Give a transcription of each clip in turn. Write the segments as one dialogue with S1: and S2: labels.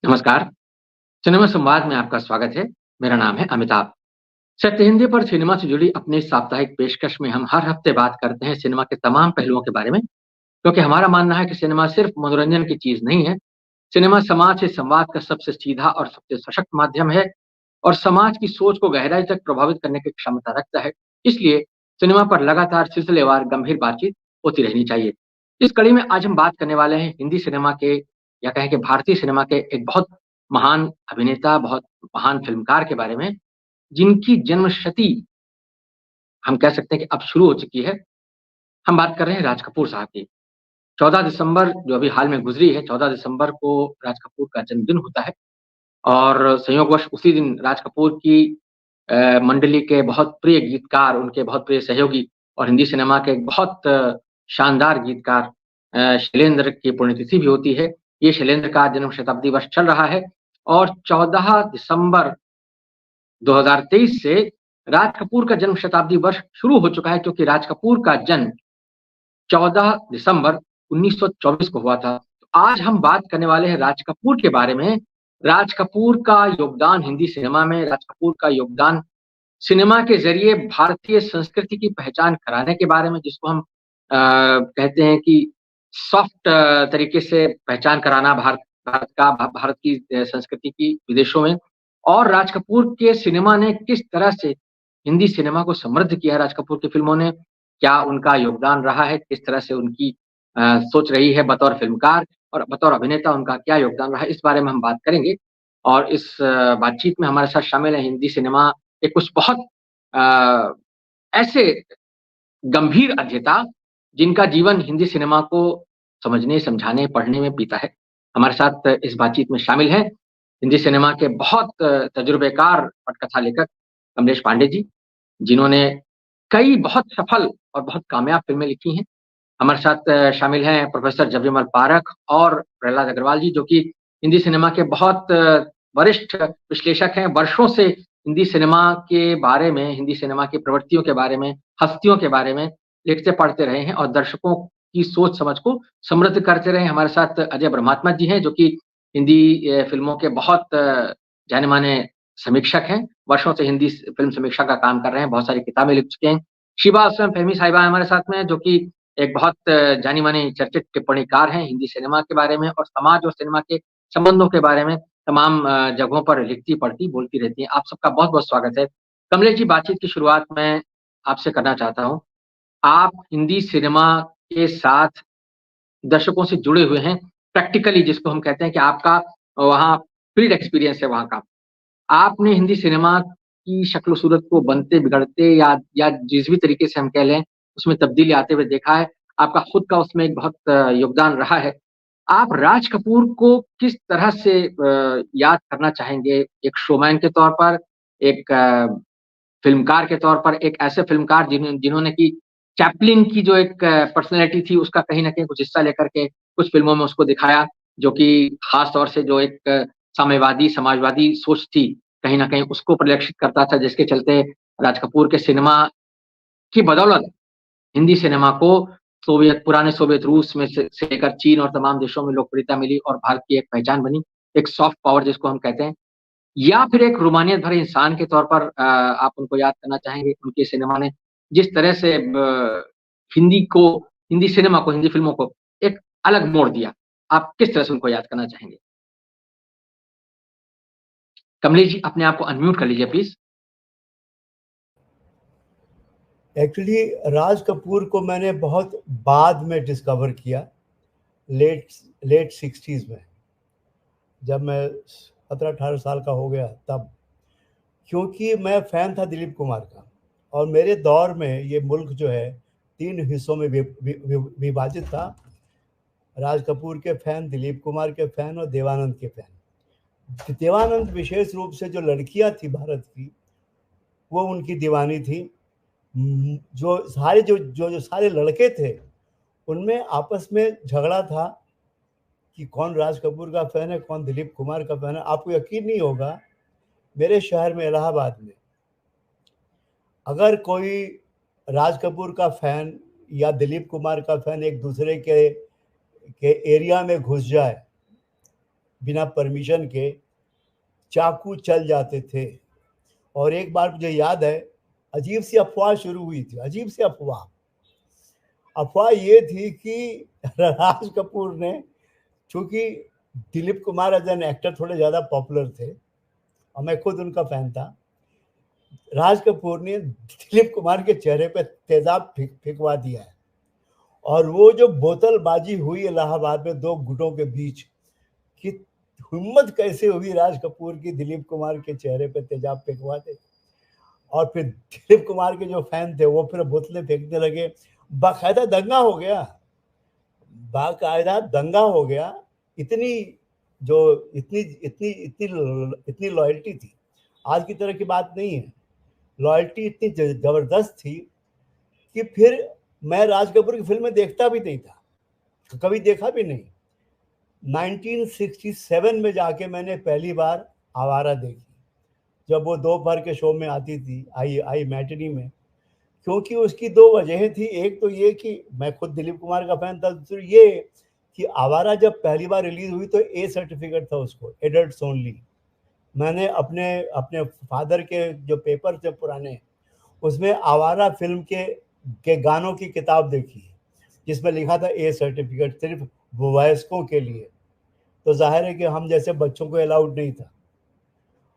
S1: नमस्कार। सिनेमा संवाद में आपका स्वागत है। मेरा नाम है अमिताभ। सत्य हिंदी पर सिनेमा से जुड़ी अपनी साप्ताहिक पेशकश में हम हर हफ्ते बात करते हैं सिनेमा के तमाम पहलुओं के बारे में, क्योंकि हमारा मानना है कि सिनेमा सिर्फ मनोरंजन की चीज़ नहीं है। सिनेमा समाज से संवाद का सबसे सीधा और सबसे सशक्त माध्यम है और समाज की सोच को गहराई तक प्रभावित करने की क्षमता रखता है। इसलिए सिनेमा पर लगातार सिलसिलेवार गंभीर बातचीत होती रहनी चाहिए। इस कड़ी में आज हम बात करने वाले हैं हिंदी सिनेमा के या कहें कि भारतीय सिनेमा के एक बहुत महान अभिनेता, बहुत महान फ़िल्मकार के बारे में, जिनकी जन्मशती हम कह सकते हैं कि अब शुरू हो चुकी है। हम बात कर रहे हैं राज कपूर साहब की। 14 दिसंबर जो अभी हाल में गुज़री है, 14 दिसंबर को राज कपूर का जन्मदिन होता है और संयोगवश उसी दिन राज कपूर की मंडली के बहुत प्रिय गीतकार, उनके बहुत प्रिय सहयोगी और हिंदी सिनेमा के एक बहुत शानदार गीतकार शैलेंद्र की पुण्यतिथि भी होती है। ये शैलेंद्र का जन्म शताब्दी वर्ष चल रहा है और 14 दिसंबर 2023 से राज कपूर का जन्म शताब्दी वर्ष शुरू हो चुका है, क्योंकि राज कपूर का जन्म 14 दिसंबर 1924 को हुआ था। तो आज हम बात करने वाले हैं राज कपूर के बारे में। राज कपूर का योगदान हिंदी सिनेमा में, राज कपूर का योगदान सिनेमा के ज़रिए भारतीय संस्कृति की पहचान कराने के बारे में, जिसको हम कहते हैं कि सॉफ्ट तरीके से पहचान कराना भारत की संस्कृति की विदेशों में, और राज कपूर के सिनेमा ने किस तरह से हिंदी सिनेमा को समृद्ध किया है। राज कपूर की फ़िल्मों ने क्या उनका योगदान रहा है, किस तरह से उनकी सोच रही है बतौर फ़िल्मकार और बतौर अभिनेता उनका क्या योगदान रहा है, इस बारे में हम बात करेंगे। और इस बातचीत में हमारे साथ शामिल हैं हिंदी सिनेमा के कुछ बहुत अ, ऐसे गंभीर अध्येता जिनका जीवन हिंदी सिनेमा को समझने, समझाने, पढ़ने में बीता है। हमारे साथ इस बातचीत में शामिल हैं हिंदी सिनेमा के बहुत तजुर्बेकार पटकथा लेखक कमलेश पांडे जी, जिन्होंने कई बहुत सफल और बहुत कामयाब फ़िल्में लिखी हैं। हमारे साथ शामिल हैं प्रोफ़ेसर जबरीमल पारख और प्रहलाद अग्रवाल जी, जो कि हिंदी सिनेमा के बहुत वरिष्ठ विश्लेषक हैं। वर्षों से हिंदी सिनेमा के बारे में, हिंदी सिनेमा की प्रवृत्तियों के बारे में, हस्तियों के बारे में लिखते पढ़ते रहे हैं और दर्शकों की सोच-समझ को समृद्ध करते रहे हैं। हमारे साथ अजय ब्रह्मात्मा जी हैं, जो कि हिंदी फ़िल्मों के बहुत जाने-माने समीक्षक हैं। वर्षों से हिंदी फ़िल्म समीक्षा का काम कर रहे हैं, बहुत सारी किताबें लिख चुके हैं। शिबा असलम फ़हमी साहिबा हमारे साथ में हैं, जो कि एक बहुत जानी-मानी चर्चित टिप्पणीकार हैं हिंदी सिनेमा के बारे में और समाज और सिनेमा के संबंधों के बारे में तमाम जगहों पर लिखती, पढ़ती, बोलती रहती हैं। आप सबका बहुत-बहुत स्वागत है। कमलेश जी, बातचीत की शुरुआत मैं आपसे करना चाहता हूँ। आप हिंदी सिनेमा के साथ दर्शकों से जुड़े हुए हैं, प्रैक्टिकली जिसको हम कहते हैं कि आपका वहाँ फ़ील्ड एक्सपीरियंस है वहाँ का। आपने हिंदी सिनेमा की शक्ल-सूरत को बनते-बिगड़ते या जिस भी तरीके से हम कह लें, उसमें तब्दीली आते हुए देखा है। आपका खुद का उसमें एक बहुत योगदान रहा है। आप राज कपूर को किस तरह से याद करना चाहेंगे? एक शोमैन के तौर पर, एक फ़िल्मकार के तौर पर, एक ऐसे फ़िल्मकार जिन्होंने कि चैपलिन की जो एक पर्सनैलिटी थी, उसका कहीं न कहीं कुछ हिस्सा लेकर के कुछ फ़िल्मों में उसको दिखाया, जो कि ख़ास तौर से जो एक साम्यवादी, समाजवादी सोच थी, कहीं न कहीं उसको परिलक्षित करता था, जिसके चलते राज कपूर के सिनेमा की बदौलत हिंदी सिनेमा को पुराने सोवियत रूस में से लेकर चीन और तमाम देशों में लोकप्रियता मिली और भारत की एक पहचान बनी, एक सॉफ्ट पावर जिसको हम कहते हैं। या फिर एक रूमानियत भरे इंसान के तौर पर आप उनको याद करना चाहेंगे, उनके सिनेमा ने जिस तरह से हिंदी सिनेमा को, हिंदी फ़िल्मों को एक अलग मोड़ दिया। आप किस तरह से उनको याद करना चाहेंगे? कमलेश जी, अपने आप को अनम्यूट कर लीजिए प्लीज़।
S2: एक्चुअली राज कपूर को मैंने बहुत बाद में डिस्कवर किया, लेट 60s में, जब मैं 17-18 साल का हो गया तब, क्योंकि मैं फ़ैन था दिलीप कुमार का और मेरे दौर में ये मुल्क जो है 3 हिस्सों में विभाजित था। राज कपूर के फ़ैन, दिलीप कुमार के फ़ैन और देवानंद के फ़ैन। देवानंद विशेष रूप से जो लड़कियां थी भारत की, वो उनकी दीवानी थी। जो सारे लड़के थे, उनमें आपस में झगड़ा था कि कौन राज कपूर का फ़ैन है, कौन दिलीप कुमार का फ़ैन है। आपको यकीन नहीं होगा, मेरे शहर में इलाहाबाद में अगर कोई राज कपूर का फ़ैन या दिलीप कुमार का फ़ैन एक दूसरे के एरिया में घुस जाए, बिना परमिशन के चाकू चल जाते थे। और एक बार मुझे याद है, अजीब सी अफवाह शुरू हुई थी, अजीब सी अफवाह। अफवाह ये थी कि राज कपूर ने, चूंकि Dilip Kumar as an actor थोड़े ज़्यादा पॉपुलर थे और मैं खुद उनका फैन था, राज कपूर ने दिलीप कुमार के चेहरे पे तेजाब फेंकवा दिया है। और वो जो बोतलबाजी हुई इलाहाबाद में दो गुटों के बीच, कि हिम्मत कैसे हुई राज कपूर की दिलीप कुमार के चेहरे पे तेजाब फेंकवा दे। और फिर दिलीप कुमार के जो फैन थे वो फिर बोतलें फेंकने लगे। बाकायदा दंगा हो गया, बाकायदा दंगा हो गया। इतनी जो इतनी इतनी इतनी इतनी लॉयल्टी थी, आज की तरह की बात नहीं है। लॉयल्टी इतनी जबरदस्त थी कि फिर मैं राज कपूर की फिल्में देखता भी नहीं था, कभी देखा भी नहीं। 1967 में जाके मैंने पहली बार आवारा देखी, जब वो दोपहर के शो में आती थी, आई मैटिनी में। क्योंकि उसकी दो वजहें थी, एक तो ये कि मैं खुद दिलीप कुमार का फैन था, दूसरी ये कि आवारा जब पहली बार रिलीज हुई तो ए सर्टिफिकेट था उसको, एडल्ट्स ओनली। मैंने अपने अपने फादर के जो पेपर थे पुराने, उसमें आवारा फिल्म के गानों की किताब देखी जिसमें लिखा था ए सर्टिफिकेट, सिर्फ वयस्कों के लिए। तो जाहिर है कि हम जैसे बच्चों को अलाउड नहीं था।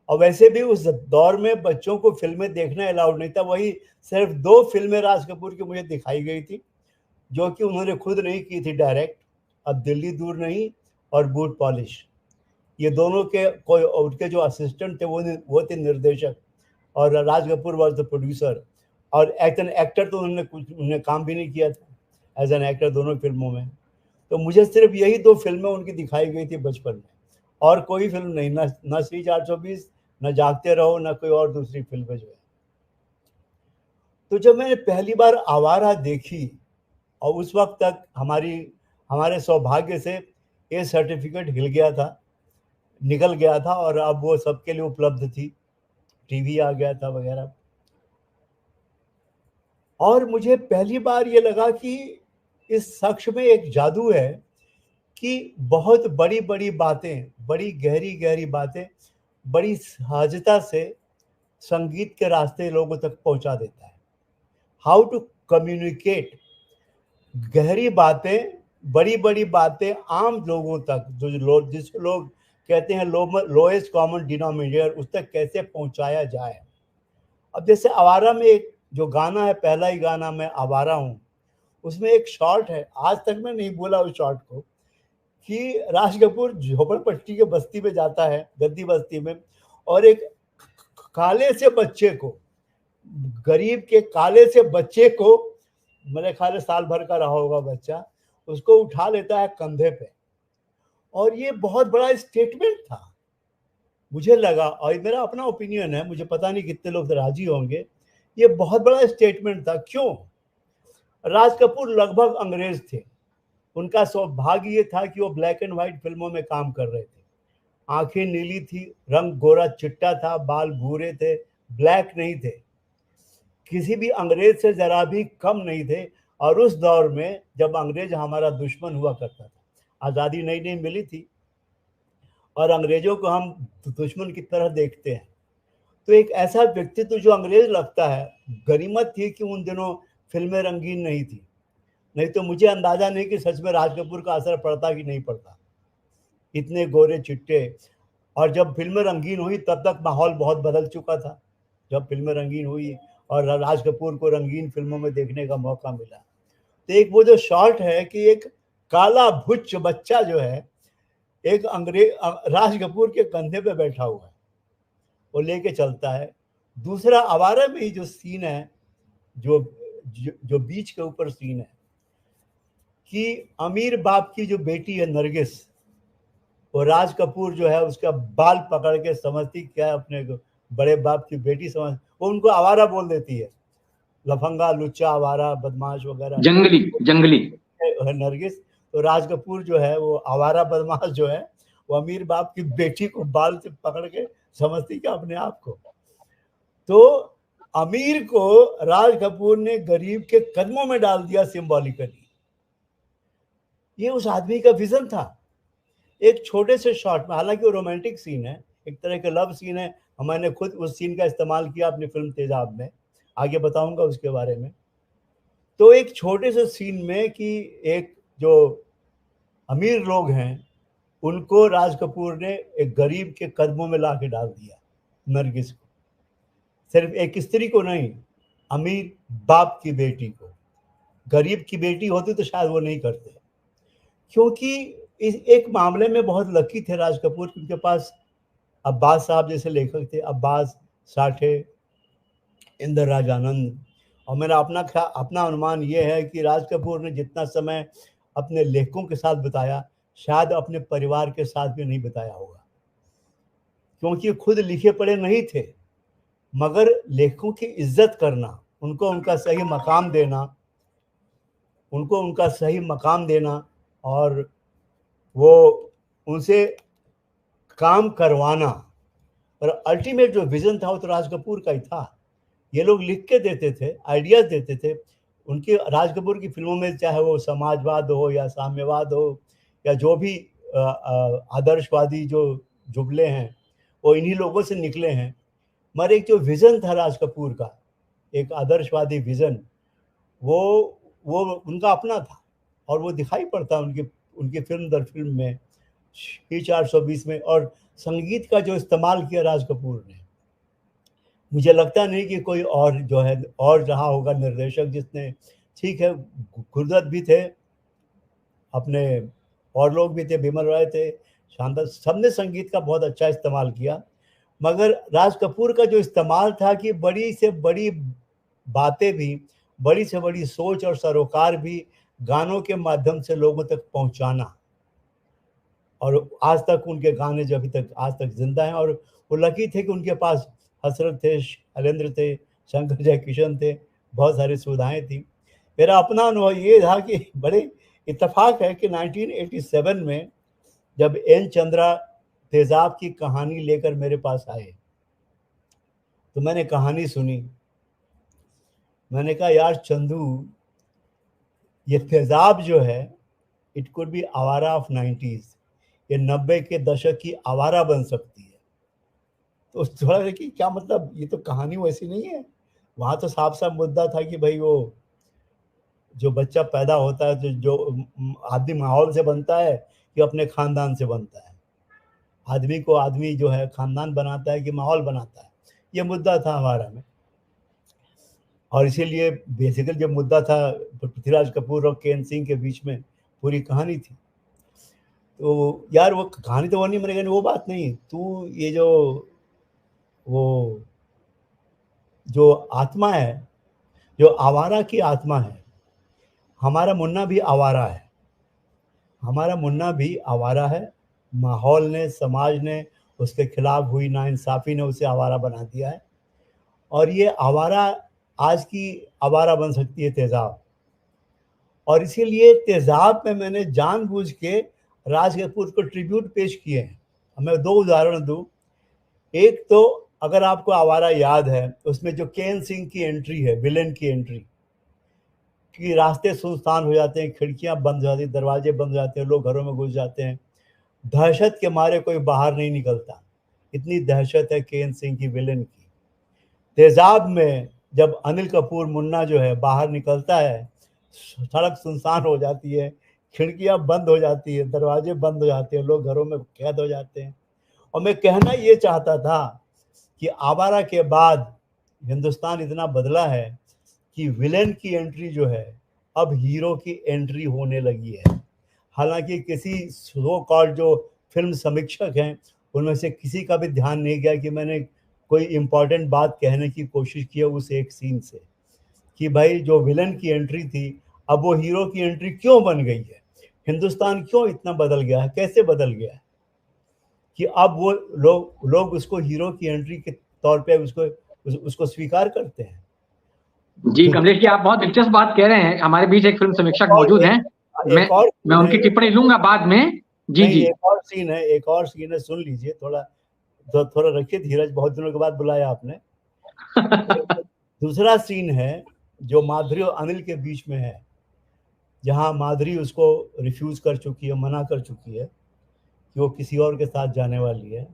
S2: और वैसे भी उस दौर में बच्चों को फिल्में देखना अलाउड नहीं था। वही सिर्फ 2 फिल्में राज कपूर की मुझे दिखाई गई थी, जो कि उन्होंने खुद नहीं की थी डायरेक्ट, अब दिल्ली दूर नहीं और बूट पॉलिश। ये दोनों के कोई उनके जो असिस्टेंट थे वो थे निर्देशक, और Raj Kapoor was the producer. और एज एन एक्टर तो उन्होंने काम भी नहीं किया था एज एन एक्टर दोनों फिल्मों में। तो मुझे सिर्फ यही 2 फिल्में उनकी दिखाई गई थी बचपन में, और कोई फिल्म नहीं, न श्री 420, न जागते रहो, न कोई और दूसरी फिल्में जो है। तो जब मैंने पहली बार आवारा देखी, और उस वक्त तक हमारे सौभाग्य से ये सर्टिफिकेट निकल गया था, और अब वो सबके लिए उपलब्ध थी, टीवी आ गया था वगैरह। और मुझे पहली बार ये लगा कि इस शख्स में एक जादू है कि बहुत बड़ी बड़ी बातें, बड़ी गहरी गहरी बातें बड़ी सहजता से संगीत के रास्ते लोगों तक पहुंचा देता है। हाउ टू कम्युनिकेट गहरी बातें, बड़ी बड़ी बातें आम लोगों तक, जिसको लोग कहते हैं लोएस्ट कॉमन डिनोमिनेटर, उस तक कैसे पहुंचाया जाए। अब जैसे आवारा में एक जो गाना है, पहला ही गाना मैं आवारा हूँ, उसमें एक शॉट है, आज तक मैं नहीं भूला उस शॉट को, कि राज कपूर झोपड़पट्टी के बस्ती में जाता है, गद्दी बस्ती में, और एक काले से बच्चे को, गरीब के काले से बच्चे को, मेरे ख्याल साल भर का रहा होगा बच्चा, उसको उठा लेता है कंधे पे। और ये बहुत बड़ा स्टेटमेंट था, मुझे लगा, और मेरा अपना ओपिनियन है, मुझे पता नहीं कितने लोग राजी होंगे, ये बहुत बड़ा स्टेटमेंट था। क्यों? राज कपूर लगभग अंग्रेज थे, उनका सौभाग्य ये था कि वो ब्लैक एंड व्हाइट फिल्मों में काम कर रहे थे। आंखें नीली थी, रंग गोरा चिट्टा था, बाल भूरे थे, ब्लैक नहीं थे, किसी भी अंग्रेज से जरा भी कम नहीं थे। और उस दौर में जब अंग्रेज हमारा दुश्मन हुआ करता था, आज़ादी नई नई मिली थी और अंग्रेजों को हम दुश्मन की तरह देखते हैं, तो एक ऐसा व्यक्तित्व जो अंग्रेज लगता है, गनीमत थी कि उन दिनों फिल्में रंगीन नहीं थी, नहीं तो मुझे अंदाजा नहीं कि सच में राज कपूर का असर पड़ता कि नहीं पड़ता, इतने गोरे चिट्टे। और जब फिल्में रंगीन हुई तब तक माहौल बहुत बदल चुका था, जब फिल्में रंगीन हुई और राज कपूर को रंगीन फिल्मों में देखने का मौका मिला। तो एक वो जो शॉट है कि एक काला भुच्च बच्चा जो है, एक राज कपूर के कंधे पे बैठा हुआ है, वो लेके चलता है। दूसरा आवारा में ही जो सीन है, जो बीच के ऊपर सीन है, कि अमीर बाप की जो बेटी है नरगिस, वो राज कपूर जो है उसका बाल पकड़ के समझती क्या है, अपने बड़े बाप की बेटी समझ, वो उनको आवारा बोल देती है, लफंगा, लुच्चा, आवारा, बदमाश वगैरह,
S1: जंगली जंगली
S2: नरगिस। तो राज कपूर जो है वो आवारा बदमाश जो है, वो अमीर बाप की बेटी को बाल से पकड़ के समझती क्या अपने आप को। तो अमीर को राज कपूर ने गरीब के कदमों में डाल दिया सिंबॉलिकली। ये उस आदमी का विजन था। एक छोटे से शॉट में, हालांकि वो रोमांटिक सीन है, एक तरह का लव सीन है, मैंने खुद उस सीन का इस्तेमाल किया अपनी फिल्म तेजाब में, आगे बताऊंगा उसके बारे में। तो एक छोटे से सीन में कि एक जो अमीर लोग हैं उनको राज कपूर ने एक गरीब के कदमों में ला के डाल दिया, नरगिस को, सिर्फ एक स्त्री को नहीं, अमीर बाप की बेटी को। गरीब की बेटी होती तो शायद वो नहीं करते, क्योंकि इस एक मामले में बहुत लकी थे राज कपूर, उनके पास अब्बास साहब जैसे लेखक थे, अब्बास साठे, इंदिरा राज आनंद। और मेरा अपना अनुमान ये है कि राज कपूर ने जितना समय अपने लेखकों के साथ बिताया, शायद अपने परिवार के साथ भी नहीं बिताया होगा, क्योंकि खुद लिखे पढ़े नहीं थे, मगर लेखकों की इज्जत करना, उनको उनका सही मकाम देना, और वो उनसे काम करवाना, और अल्टीमेट जो विजन था वो तो राज कपूर का ही था। ये लोग लिख के देते थे, आइडियाज देते थे। उनके राज कपूर की फिल्मों में चाहे वो समाजवाद हो या साम्यवाद हो या जो भी आदर्शवादी जो जुमले हैं वो इन्हीं लोगों से निकले हैं। मगर एक जो विजन था राज कपूर का, एक आदर्शवादी विजन, वो उनका अपना था, और वो दिखाई पड़ता उनकी फिल्म दर फिल्म में, ही 420 में। और संगीत का जो इस्तेमाल किया राज कपूर ने, मुझे लगता नहीं कि कोई और जो है और रहा होगा निर्देशक जिसने, ठीक है गुरदत्त भी थे अपने, और लोग भी थे, बिमल रॉय थे, शानदार, सबने संगीत का बहुत अच्छा इस्तेमाल किया। मगर राज कपूर का जो इस्तेमाल था कि बड़ी से बड़ी बातें भी, बड़ी से बड़ी सोच और सरोकार भी गानों के माध्यम से लोगों तक पहुंचाना। और आज तक उनके गाने जो अभी तक आज तक जिंदा हैं, और वो लकी थे कि उनके पास हसरत थे, शैलेंद्र थे, शंकर जयकिशन थे, बहुत सारी सुविधाएं थी। मेरा अपना अनुभव ये था कि बड़े इत्तेफाक है कि 1987 में जब एन चंद्रा तेजाब की कहानी लेकर मेरे पास आए, तो मैंने कहानी सुनी। मैंने कहा यार चंदू, ये तेजाब जो है, इट कुड बी आवारा ऑफ 90s, ये 90 के दशक की आवारा बन सकती है। तो थोड़ा कि क्या मतलब, ये तो कहानी वैसी नहीं है। वहां तो साफ साफ मुद्दा था कि भाई वो जो बच्चा पैदा होता है, जो आदमी माहौल से बनता है कि अपने खानदान से बनता है, आदमी को आदमी जो है खानदान बनाता है कि माहौल बनाता है, ये मुद्दा था हमारा में। और इसीलिए बेसिकली जो मुद्दा था पृथ्वीराज कपूर और के एन सिंह के बीच में पूरी कहानी थी। तो यार वो कहानी तो वो नहीं, मैंने कहा वो बात नहीं, तू ये वो जो आत्मा है, जो आवारा की आत्मा है, हमारा मुन्ना भी आवारा है, हमारा मुन्ना भी आवारा है। माहौल ने, समाज ने, उसके खिलाफ हुई नाइंसाफी ने उसे आवारा बना दिया है। और ये आवारा आज की आवारा बन सकती है तेजाब। और इसीलिए तेजाब में मैंने जानबूझ के राज कपूर को ट्रिब्यूट पेश किए हैं। मैं दो उदाहरण दूं। एक तो अगर आपको आवारा याद है, उसमें जो के एन सिंह की एंट्री है, विलेन की एंट्री, कि रास्ते सुनसान हो जाते हैं, खिड़कियां बंद हो जाती, दरवाजे बंद हो जाते हैं, लोग घरों में घुस जाते हैं, दहशत के मारे कोई बाहर नहीं निकलता, इतनी दहशत है के एन सिंह की विलेन की। तेजाब में जब अनिल कपूर मुन्ना जो है बाहर निकलता है, सड़क सुनसान हो जाती है, खिड़कियां बंद हो जाती है, दरवाजे बंद हो जाते हैं, लोग घरों में कैद हो जाते हैं। और मैं कहना ये चाहता था कि आवारा के बाद हिंदुस्तान इतना बदला है कि विलेन की एंट्री जो है अब हीरो की एंट्री होने लगी है। हालांकि किसी सो कॉल्ड जो फिल्म समीक्षक हैं उनमें से किसी का भी ध्यान नहीं गया कि मैंने कोई इंपॉर्टेंट बात कहने की कोशिश की है उस एक सीन से, कि भाई जो विलन की एंट्री थी अब वो हीरो की एंट्री क्यों बन गई है, हिंदुस्तान क्यों इतना बदल गया है, कैसे बदल गया है कि अब वो लोग उसको हीरो की एंट्री के तौर पे उसको स्वीकार करते हैं।
S1: जी कमलेश जी, आप बहुत दिलचस्प बात कह रहे हैं। हमारे बीच एक फिल्म समीक्षक मौजूद हैं, मैं उनकी टिप्पणी लूंगा बाद में। जी
S2: नहीं,
S1: जी।
S2: एक और सीन है, सुन लीजिए। थोड़ा रखिए धीरज, बहुत दिनों के बाद बुलाया आपने। दूसरा सीन है जो माधुरी और अनिल के बीच में है, जहां माधुरी उसको रिफ्यूज कर चुकी है, मना कर चुकी है कि वो किसी और के साथ जाने वाली है,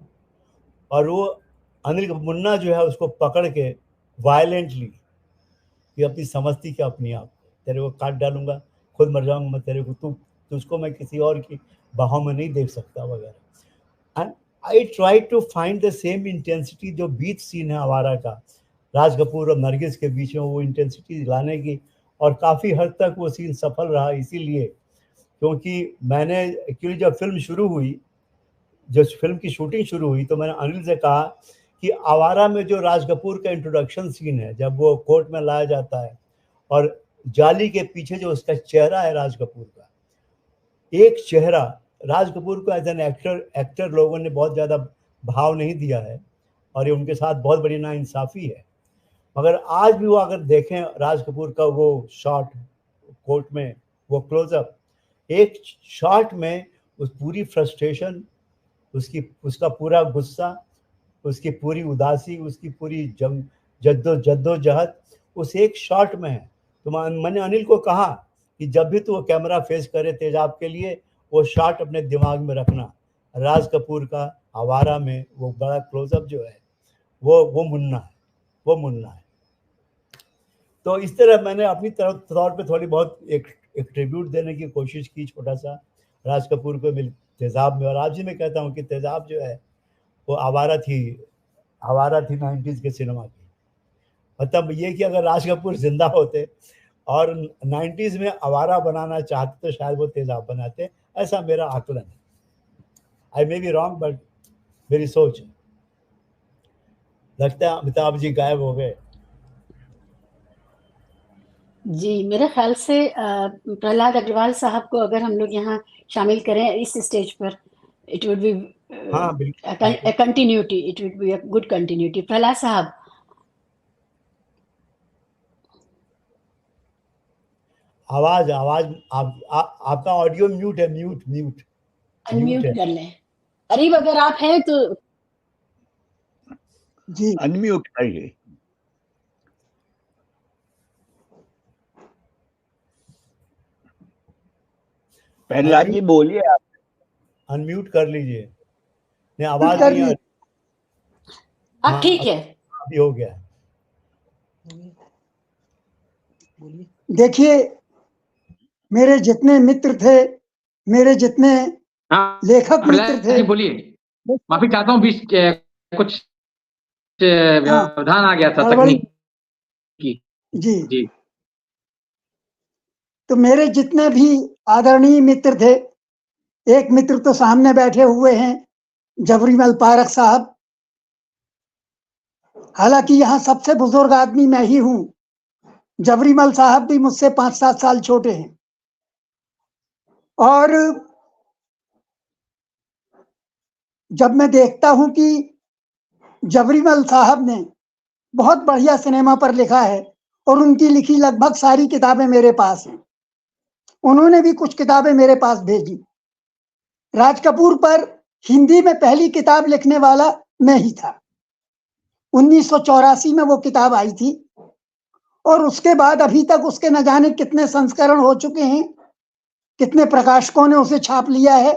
S2: और वो अनिल मुन्ना जो है उसको पकड़ के वायलेंटली, कि अपनी समझती क्या अपनी आप, तेरे को काट डालूंगा, खुद मर जाऊंगा मैं, तेरे को तुझको मैं किसी और की बाहों में नहीं देख सकता वगैरह। And I try to find the same intensity जो बीच सीन है आवारा का, राज कपूर और नरगिस के बीच में, वो इंटेंसिटी लाने की, और काफ़ी हद तक वो सीन सफल रहा, इसीलिए क्योंकि मैंने एक्चुअली जब फिल्म शुरू हुई, जब फिल्म की शूटिंग शुरू हुई, तो मैंने अनिल से कहा कि आवारा में जो राज कपूर का इंट्रोडक्शन सीन है, जब वो कोर्ट में लाया जाता है और जाली के पीछे जो उसका चेहरा है राज कपूर का, एक चेहरा, राज कपूर को एज एन एक्टर लोगों ने बहुत ज़्यादा भाव नहीं दिया है, और ये उनके साथ बहुत बड़ी नाइंसाफ़ी है। मगर आज भी वो अगर देखें राज कपूर का वो शॉट कोर्ट में, वो क्लोजअप, एक शॉट में उस पूरी फ्रस्ट्रेशन, उसका पूरा गुस्सा, उसकी पूरी उदासी, उसकी पूरी जद्दोजहद उस एक शॉट में है। तो मैंने अनिल को कहा कि जब भी तू वो कैमरा फेस करे तेजाब के लिए, वो शॉट अपने दिमाग में रखना, राज कपूर का आवारा में वो बड़ा क्लोजअप जो है, वो मुन्ना है, वो मुन्ना है। तो इस तरह मैंने अपनी तरफ तौर पे थोड़ी बहुत एक ट्रिब्यूट देने की कोशिश की, छोटा सा, राज कपूर को मिल तेजाब में। और आज भी मैं कहता हूँ कि तेजाब जो है वो आवारा थी 90s के सिनेमा की। मतलब ये कि अगर राज कपूर जिंदा होते और 90s में आवारा बनाना चाहते तो शायद वो तेजाब बनाते, ऐसा मेरा आकलन है। आई मे बी रॉन्ग, बट मेरी सोच है। लगता है अमिताभ जी गायब हो गए।
S3: जी, मेरे ख्याल से प्रहलाद अग्रवाल साहब को अगर हम लोग यहाँ शामिल करें इस स्टेज पर, इट वुड बी
S2: हाँ बिल्कुल,
S3: a continuity, it would be a good continuity. Prahlad साहब,
S2: आवाज आवाज आपका ऑडियो म्यूट है, म्यूट
S3: अनम्यूट
S2: है।
S3: कर लें। करीब अगर आप हैं तो
S4: जी अनम्यूट करिए। प्रहलाद जी बोलिए, आप
S2: अनम्यूट कर लीजिए। नहीं, आवाज नहीं आ रही।
S3: अब ठीक है,
S2: अभी हो गया।
S4: देखिए, मेरे जितने मित्र थे, मेरे जितने लेखक मित्र थे,
S1: बोलिए, माफी चाहता हूँ, बीच कुछ व्यवधान आ गया था तकनीकी।
S4: जी, तो मेरे जितने भी आदरणीय मित्र थे, एक मित्र तो सामने बैठे हुए हैं, जबरीमल पारख साहब। हालांकि यहाँ सबसे बुजुर्ग आदमी मैं ही हूं। जबरीमल साहब भी मुझसे 5-7 साल छोटे हैं। और जब मैं देखता हूं कि जबरीमल साहब ने बहुत बढ़िया सिनेमा पर लिखा है, और उनकी लिखी लगभग सारी किताबें मेरे पास हैं, उन्होंने भी कुछ किताबें मेरे पास भेजी। राज कपूर पर हिंदी में पहली किताब लिखने वाला मैं ही था। 1984 में वो किताब आई थी, और उसके बाद अभी तक उसके न जाने कितने संस्करण हो चुके हैं, कितने प्रकाशकों ने उसे छाप लिया है,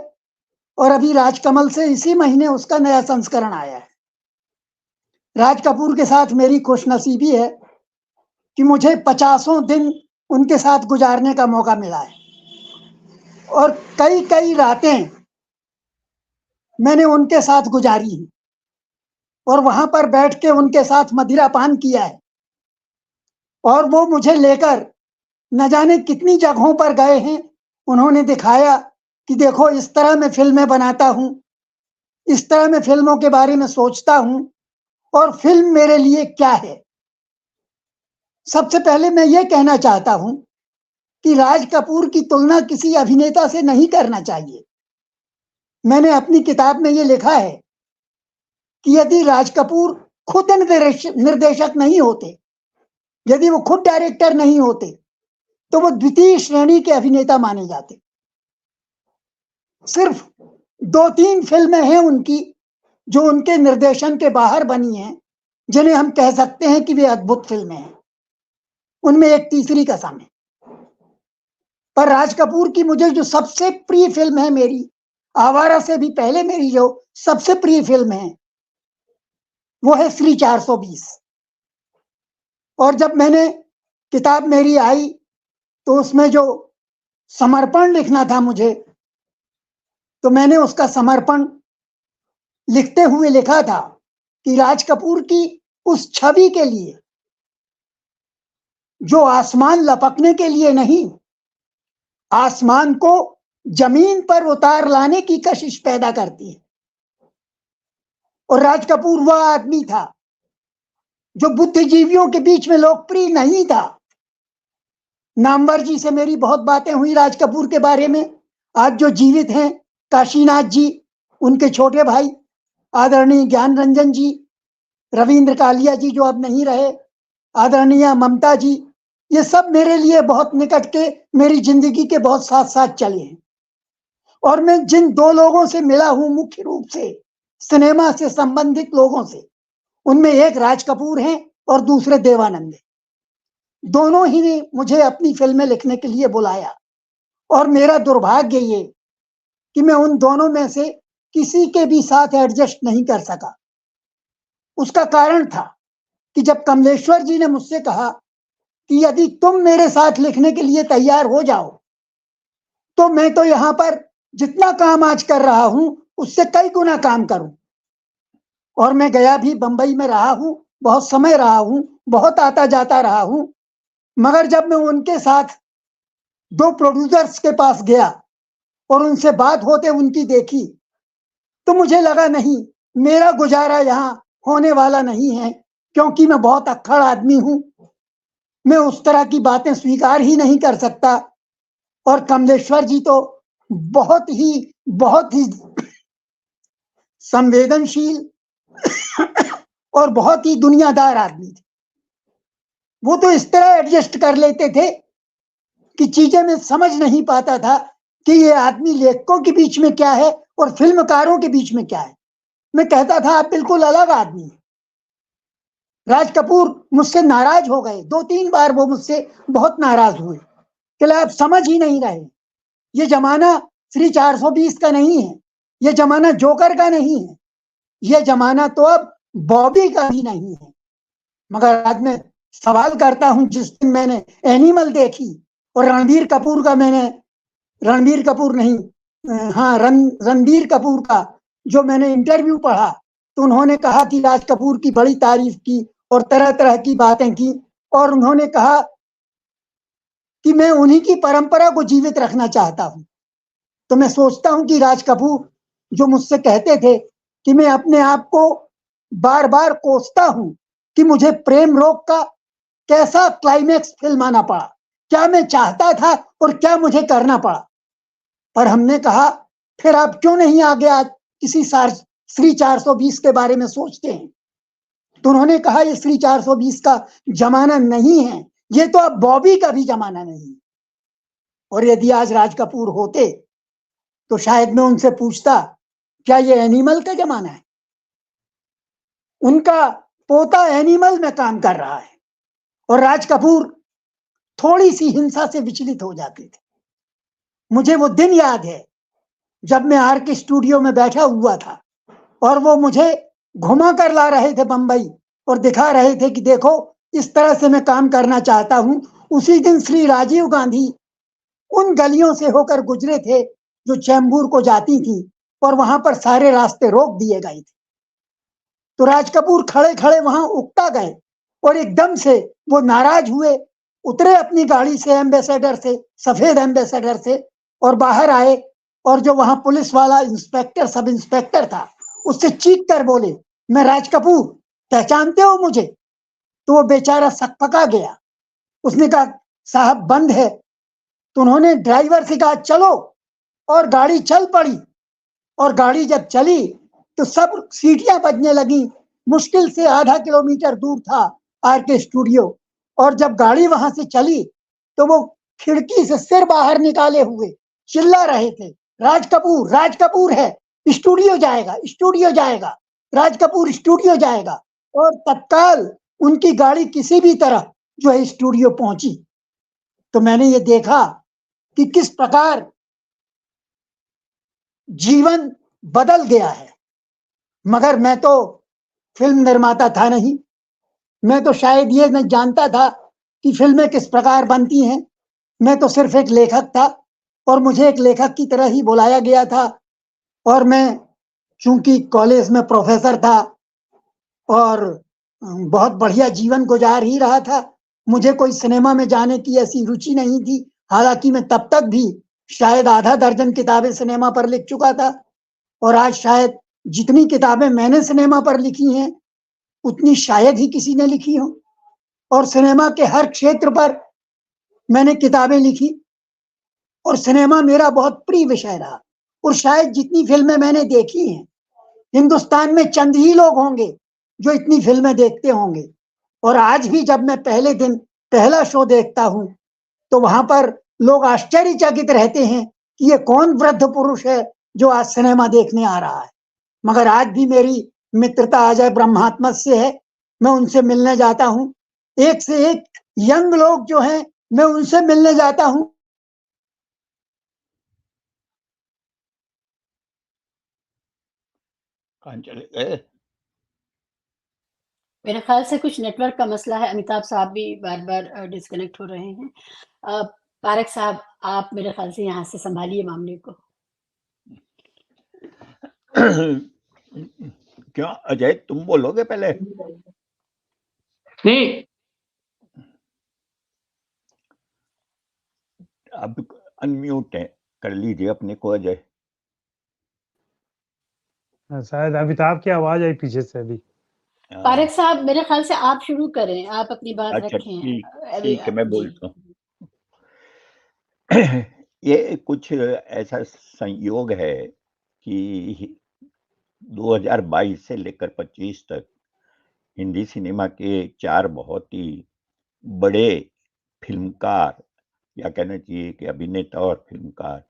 S4: और अभी राजकमल से इसी महीने उसका नया संस्करण आया है। राज कपूर के साथ मेरी खुशनसीबी है कि मुझे 50 दिन उनके साथ गुजारने का मौका मिला है, और कई कई रातें मैंने उनके साथ गुजारी हैं, और वहां पर बैठ के उनके साथ मदिरा पान किया है। और वो मुझे लेकर न जाने कितनी जगहों पर गए हैं। उन्होंने दिखाया कि देखो, इस तरह मैं फिल्में बनाता हूं, इस तरह मैं फिल्मों के बारे में सोचता हूं, और फिल्म मेरे लिए क्या है। सबसे पहले मैं ये कहना चाहता हूं कि राज कपूर की तुलना किसी अभिनेता से नहीं करना चाहिए। मैंने अपनी किताब में ये लिखा है कि यदि राज कपूर खुद निर्देशक नहीं होते, यदि वो खुद डायरेक्टर नहीं होते, तो वो द्वितीय श्रेणी के अभिनेता माने जाते। सिर्फ 2-3 फिल्में हैं उनकी जो उनके निर्देशन के बाहर बनी हैं, जिन्हें हम कह सकते हैं कि वे अद्भुत फिल्में हैं। उनमें एक तीसरी कसम है। पर राज कपूर की मुझे जो सबसे प्रिय फिल्म है मेरी, आवारा से भी पहले मेरी जो सबसे प्रिय फिल्म है वो है श्री 420। और जब मैंने किताब मेरी आई तो उसमें जो समर्पण लिखना था मुझे, तो मैंने उसका समर्पण लिखते हुए लिखा था कि राज कपूर की उस छवि के लिए जो आसमान लपकने के लिए नहीं, आसमान को जमीन पर उतार लाने की कशिश पैदा करती है। और राज कपूर वह आदमी था जो बुद्धिजीवियों के बीच में लोकप्रिय नहीं था। नामवर जी से मेरी बहुत बातें हुई राज कपूर के बारे में। आज जो जीवित हैं काशीनाथ जी, उनके छोटे भाई आदरणीय ज्ञान रंजन जी, रविंद्र कालिया जी जो अब नहीं रहे, आदरणीय ममता जी, ये सब मेरे लिए बहुत निकट के, मेरी जिंदगी के बहुत साथ साथ चले हैं। और मैं जिन दो लोगों से मिला हूं मुख्य रूप से सिनेमा से संबंधित लोगों से, उनमें एक राज कपूर हैं और दूसरे देवानंद हैं। दोनों ही ने मुझे अपनी फिल्में लिखने के लिए बुलाया और मेरा दुर्भाग्य ये कि मैं उन दोनों में से किसी के भी साथ एडजस्ट नहीं कर सका। उसका कारण था कि जब कमलेश्वर जी ने मुझसे कहा कि यदि तुम मेरे साथ लिखने के लिए तैयार हो जाओ तो मैं तो यहाँ पर जितना काम आज कर रहा हूं उससे कई गुना काम करूं। और मैं गया भी, बंबई में रहा हूं, बहुत समय रहा हूं, बहुत आता जाता रहा हूं, मगर जब मैं उनके साथ दो प्रोड्यूसर्स के पास गया और उनसे बात होते उनकी देखी तो मुझे लगा नहीं, मेरा गुजारा यहाँ होने वाला नहीं है, क्योंकि मैं बहुत अक्खड़ आदमी हूं, मैं उस तरह की बातें स्वीकार ही नहीं कर सकता। और कमलेश्वर जी तो बहुत ही संवेदनशील और बहुत ही दुनियादार आदमी थे। वो तो इस तरह एडजस्ट कर लेते थे कि चीजें मैं समझ नहीं पाता था कि ये आदमी लेखकों के बीच में क्या है और फिल्मकारों के बीच में क्या है। मैं कहता था आप बिल्कुल अलग आदमी हैं। राज कपूर मुझसे नाराज हो गए, 2-3 बार वो मुझसे बहुत नाराज हुए कि आप समझ ही नहीं रहे, ये जमाना श्री 420 का नहीं है, ये जमाना जोकर का नहीं है, ये जमाना तो अब बॉबी का भी नहीं है। मगर आज मैं सवाल करता हूं, जिस दिन मैंने एनिमल देखी और रणबीर कपूर का रणबीर कपूर का जो मैंने इंटरव्यू पढ़ा तो उन्होंने कहा कि राज कपूर की बड़ी तारीफ की और तरह तरह की बातें की और उन्होंने कहा कि मैं उन्हीं की परंपरा को जीवित रखना चाहता हूं। तो मैं सोचता हूं कि राज कपूर जो मुझसे कहते थे कि मैं अपने आप को बार बार कोसता हूं कि मुझे प्रेम रोग का कैसा क्लाइमेक्स फिल्माना पड़ा, क्या मैं चाहता था और क्या मुझे करना पड़ा। पर हमने कहा फिर आप क्यों नहीं आगे आज किसी श्री 420 के बारे में सोचते हैं। तो उन्होंने कहा ये श्री 420 का जमाना नहीं है, ये तो अब बॉबी का भी जमाना नहीं है। और यदि आज राज कपूर होते तो शायद मैं उनसे पूछता क्या ये एनिमल का जमाना है। उनका पोता एनिमल में काम कर रहा है और राज कपूर थोड़ी सी हिंसा से विचलित हो जाते थे। मुझे वो दिन याद है जब मैं आर के स्टूडियो में बैठा हुआ था और वो मुझे घुमा कर ला रहे थे बंबई और दिखा रहे थे कि देखो इस तरह से मैं काम करना चाहता हूं। उसी दिन श्री राजीव गांधी उन गलियों से होकर गुजरे थे जो चैम्बूर को जाती थी और वहां पर सारे रास्ते रोक दिए गए थे। तो राज कपूर खड़े खड़े वहां उकता गए और एकदम से वो नाराज हुए, उतरे अपनी गाड़ी से, एम्बेसडर से, सफेद एम्बेसडर से, और बाहर आए और जो वहां पुलिस वाला इंस्पेक्टर, सब इंस्पेक्टर था, उससे चीख कर बोले मैं राज कपूर, पहचानते हो मुझे। तो वो बेचारा सकपका गया। उसने कहा साहब बंद है। तो उन्होंने ड्राइवर से कहा चलो, और गाड़ी चल पड़ी। और गाड़ी जब चली तो सब सीटियां बजने लगी। मुश्किल से आधा किलोमीटर दूर था आर के स्टूडियो, और जब गाड़ी वहां से चली तो वो खिड़की से सिर बाहर निकाले हुए चिल्ला रहे थे राज कपूर है, स्टूडियो जाएगा, स्टूडियो जाएगा, राज कपूर स्टूडियो जाएगा। और तत्काल उनकी गाड़ी किसी भी तरह जो है स्टूडियो पहुंची। तो मैंने ये देखा कि किस प्रकार जीवन बदल गया है। मगर मैं तो फिल्म निर्माता था नहीं, मैं तो शायद ये नहीं जानता था कि फिल्में किस प्रकार बनती हैं। मैं तो सिर्फ एक लेखक था और मुझे एक लेखक की तरह ही बुलाया गया था। और मैं चूंकि कॉलेज में प्रोफेसर था और बहुत बढ़िया जीवन गुजार ही रहा था, मुझे कोई सिनेमा में जाने की ऐसी रुचि नहीं थी। हालांकि मैं तब तक भी शायद आधा दर्जन किताबें सिनेमा पर लिख चुका था और आज शायद जितनी किताबें मैंने सिनेमा पर लिखी हैं उतनी शायद ही किसी ने लिखी हो। और सिनेमा के हर क्षेत्र पर मैंने किताबें लिखी और सिनेमा मेरा बहुत प्रिय विषय रहा। और शायद जितनी फिल्में मैंने देखी हैं, हिंदुस्तान में चंद ही लोग होंगे जो इतनी फिल्में देखते होंगे। और आज भी जब मैं पहले दिन पहला शो देखता हूं तो वहां पर लोग आश्चर्यचकित रहते हैं कि ये कौन वृद्ध पुरुष है जो आज सिनेमा देखने आ रहा है। मगर आज भी मेरी मित्रता अजय ब्रह्मात्मक से है, मैं उनसे मिलने जाता हूं। एक से एक यंग लोग जो हैं मैं उनसे मिलने जाता हूं।
S5: कहाँ चले गए?
S3: मेरे ख्याल से कुछ नेटवर्क का मसला है। अमिताभ साहब भी बार-बार डिस्कनेक्ट हो रहे हैं। पारेख साहब, आप मेरे ख्याल से यहाँ से संभालिए मामले को।
S5: क्यों अजय, तुम बोलोगे पहले?
S1: नहीं,
S5: अब अनम्यूट है, कर लीजिए अपने को अजय।
S6: शायद अमिताभ की आवाज आई पीछे से अभी।
S3: पारेख साहब, मेरे ख्याल से आप शुरू करें, आप अपनी बात
S5: अच्छा,
S3: रखें।
S5: ठीक है, मैं
S3: जी।
S5: बोलता हूँ। ये कुछ ऐसा संयोग है कि 2022 से लेकर 25 तक हिंदी सिनेमा के 4 बहुत ही बड़े फिल्मकार, या कहना चाहिए कि अभिनेता और फिल्मकार,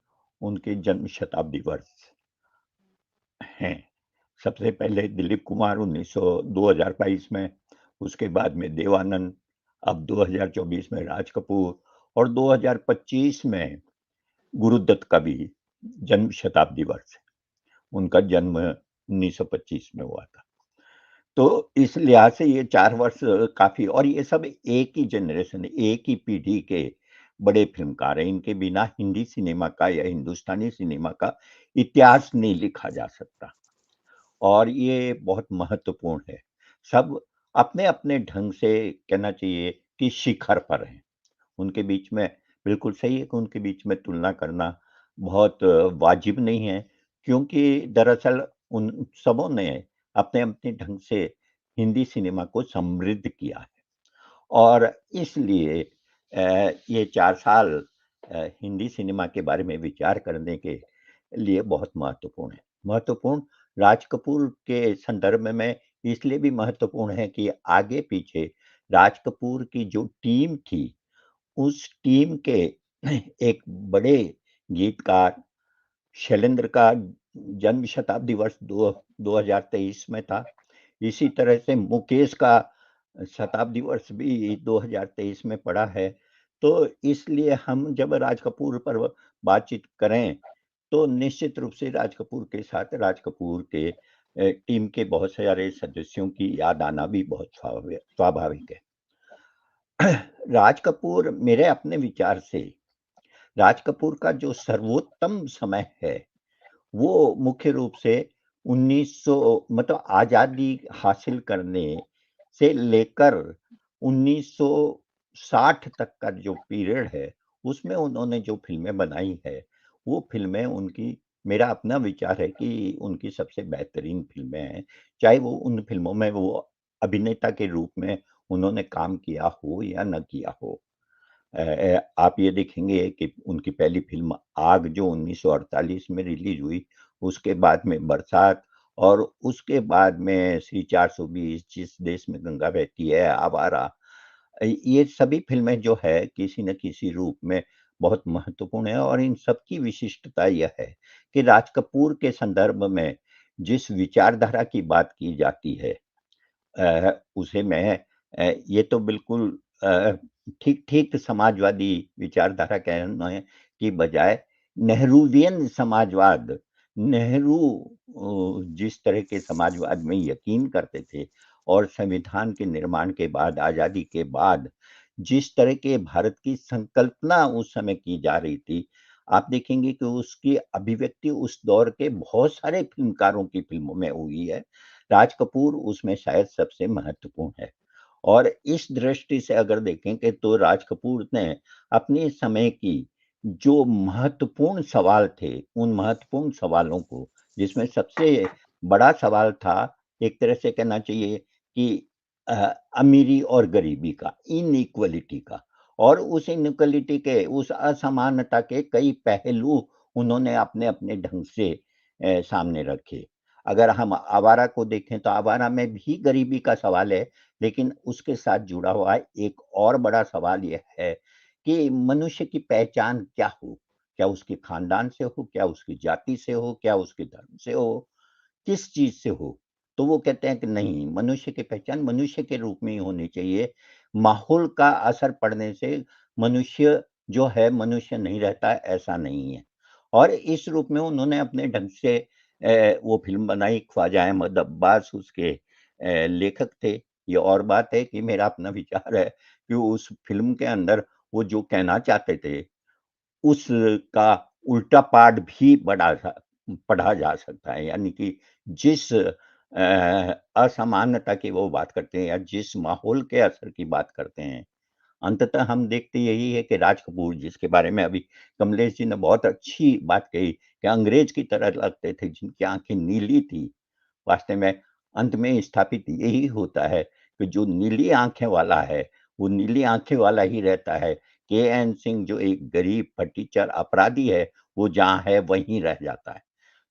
S5: उनके जन्म शताब्दी वर्ष हैं। सबसे पहले दिलीप कुमार 2022 में, उसके बाद में देवानंद, अब 2024 में राज कपूर और 2025 में गुरुदत्त का भी जन्म शताब्दी वर्ष है। उनका जन्म 1925 में हुआ था। तो इस लिहाज से ये 4 वर्ष काफी, और ये सब एक ही जनरेशन, एक ही पीढ़ी के बड़े फिल्मकार हैं। इनके बिना हिंदी सिनेमा का या हिंदुस्तानी सिनेमा का इतिहास नहीं लिखा जा सकता और ये बहुत महत्वपूर्ण है। सब अपने अपने ढंग से कहना चाहिए कि शिखर पर हैं। उनके बीच में बिल्कुल सही है कि उनके बीच में तुलना करना बहुत वाजिब नहीं है, क्योंकि दरअसल उन सबों ने अपने अपने ढंग से हिंदी सिनेमा को समृद्ध किया है और इसलिए ये 4 साल हिंदी सिनेमा के बारे में विचार करने के लिए बहुत महत्वपूर्ण है। महत्वपूर्ण राज कपूर के संदर्भ में इसलिए भी महत्वपूर्ण है कि आगे पीछे राज कपूर की जो टीम थी, उस टीम के एक बड़े गीतकार शैलेंद्र का जन्म शताब्दी वर्ष 2023 में था। इसी तरह से मुकेश का शताब्दी वर्ष भी 2023 में पड़ा है। तो इसलिए हम जब राज कपूर पर बातचीत करें तो निश्चित रूप से राज कपूर के साथ राज कपूर के टीम के बहुत सारे सदस्यों की याद आना भी बहुत स्वाभाविक है। राज कपूर, मेरे अपने विचार से राज कपूर का जो सर्वोत्तम समय है वो मुख्य रूप से 1900 मतलब आजादी हासिल करने से लेकर 1960 तक का जो पीरियड है, उसमें उन्होंने जो फिल्में बनाई है, वो फिल्में उनकी, मेरा अपना विचार है कि उनकी सबसे बेहतरीन फिल्में हैं। चाहे वो उन फिल्मों में वो अभिनेता के रूप में उन्होंने काम किया हो या न किया हो। आप ये देखेंगे कि उनकी पहली फिल्म आग जो 1948 में रिलीज हुई, उसके बाद में बरसात और उसके बाद में श्री 420, जिस देश में गंगा बहती है, आवारा, ये सभी फिल्में जो है किसी न किसी रूप में बहुत महत्वपूर्ण है। और इन सब की विशिष्टता यह है कि राज कपूर के संदर्भ में जिस विचारधारा की बात की जाती है, उसे मैं ये तो बिल्कुल ठीक समाजवादी विचारधारा कहने की बजाय नेहरूवियन समाजवाद नेहरू जिस तरह के समाजवाद में यकीन करते थे और संविधान के निर्माण के बाद, आजादी के बाद जिस तरह के भारत की संकल्पना उस समय की जा रही थी, आप देखेंगे कि उसकी अभिव्यक्ति उस दौर के बहुत सारे फिल्मकारों की फिल्मों में हुई है। राज कपूर उसमें शायद सबसे महत्वपूर्ण है। और इस दृष्टि से अगर देखेंगे तो राज कपूर ने अपने समय की जो महत्वपूर्ण सवाल थे, उन महत्वपूर्ण सवालों को, जिसमें सबसे बड़ा सवाल था, एक तरह से कहना चाहिए कि अमीरी और गरीबी का, इनइक्वालिटी का, और उस इनइक्वालिटी के, उस असमानता के कई पहलू उन्होंने अपने ढंग से सामने रखे। अगर हम आवारा को देखें तो आवारा में भी गरीबी का सवाल है, लेकिन उसके साथ जुड़ा हुआ एक और बड़ा सवाल यह है कि मनुष्य की पहचान क्या हो? क्या उसके खानदान से हो, क्या उसकी जाति से हो, क्या उसके धर्म से हो, किस चीज़ से हो? तो वो कहते हैं कि नहीं, मनुष्य की पहचान मनुष्य के रूप में ही होनी चाहिए। माहौल का असर पड़ने से मनुष्य जो है मनुष्य नहीं रहता, ऐसा नहीं है। और इस रूप में उन्होंने अपने ढंग से वो फ़िल्म बनाई। ख्वाजा अहमद अब्बास उसके लेखक थे। ये और बात है कि मेरा अपना विचार है कि उस फ़िल्म के अंदर वो जो कहना चाहते थे, उसका उल्टा पार्ट भी पढ़ा जा सकता है। यानी कि जिस असमानता की वो बात करते हैं या जिस माहौल के असर की बात करते हैं, अंततः हम देखते यही है कि राज कपूर, जिसके बारे में अभी कमलेश जी ने बहुत अच्छी बात कही कि अंग्रेज की तरह लगते थे, जिनकी आँखें नीली थी। वास्तव में अंत में स्थापित यही होता है कि जो नीली आँखें वाला है, वो नीली आँखें वाला ही रहता है। के.एन. सिंह जो एक गरीब फटीचर अपराधी है, वो जहाँ है वहीं रह जाता है।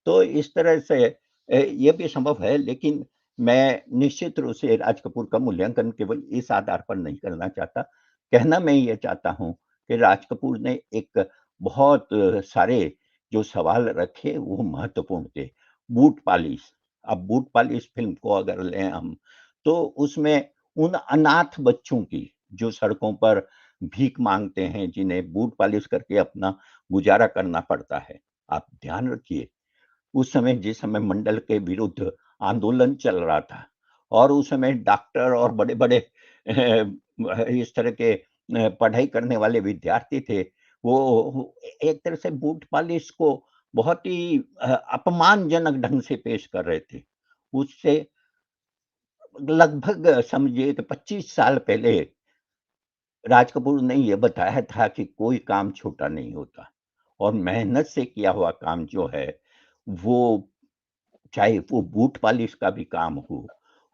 S5: तो इस तरह से ये भी संभव है, लेकिन मैं निश्चित रूप से राज कपूर का मूल्यांकन केवल इस आधार पर नहीं करना चाहता। कहना मैं ये चाहता हूँ कि राज कपूर ने एक बहुत सारे जो सवाल रखे वो महत्वपूर्ण थे। बूट पॉलिश, अब बूट पॉलिश फ़िल्म को अगर लें हम, तो उसमें उन अनाथ बच्चों की जो सड़कों पर भीख माँगते हैं, जिन्हें बूट पॉलिश करके अपना गुज़ारा करना पड़ता है। आप ध्यान रखिए, उस समय जिस समय मंडल के विरुद्ध आंदोलन चल रहा था और उस समय डॉक्टर और बड़े-बड़े इस तरह के पढ़ाई करने वाले विद्यार्थी थे, वो एक तरह से बूट पॉलिश को बहुत ही अपमानजनक ढंग से पेश कर रहे थे। उससे लगभग समझिए कि 25 साल पहले राज कपूर ने ये बताया था कि कोई काम छोटा नहीं होता और मेहनत से किया हुआ काम जो है, वो चाहे वो बूट पॉलिश का भी काम हो,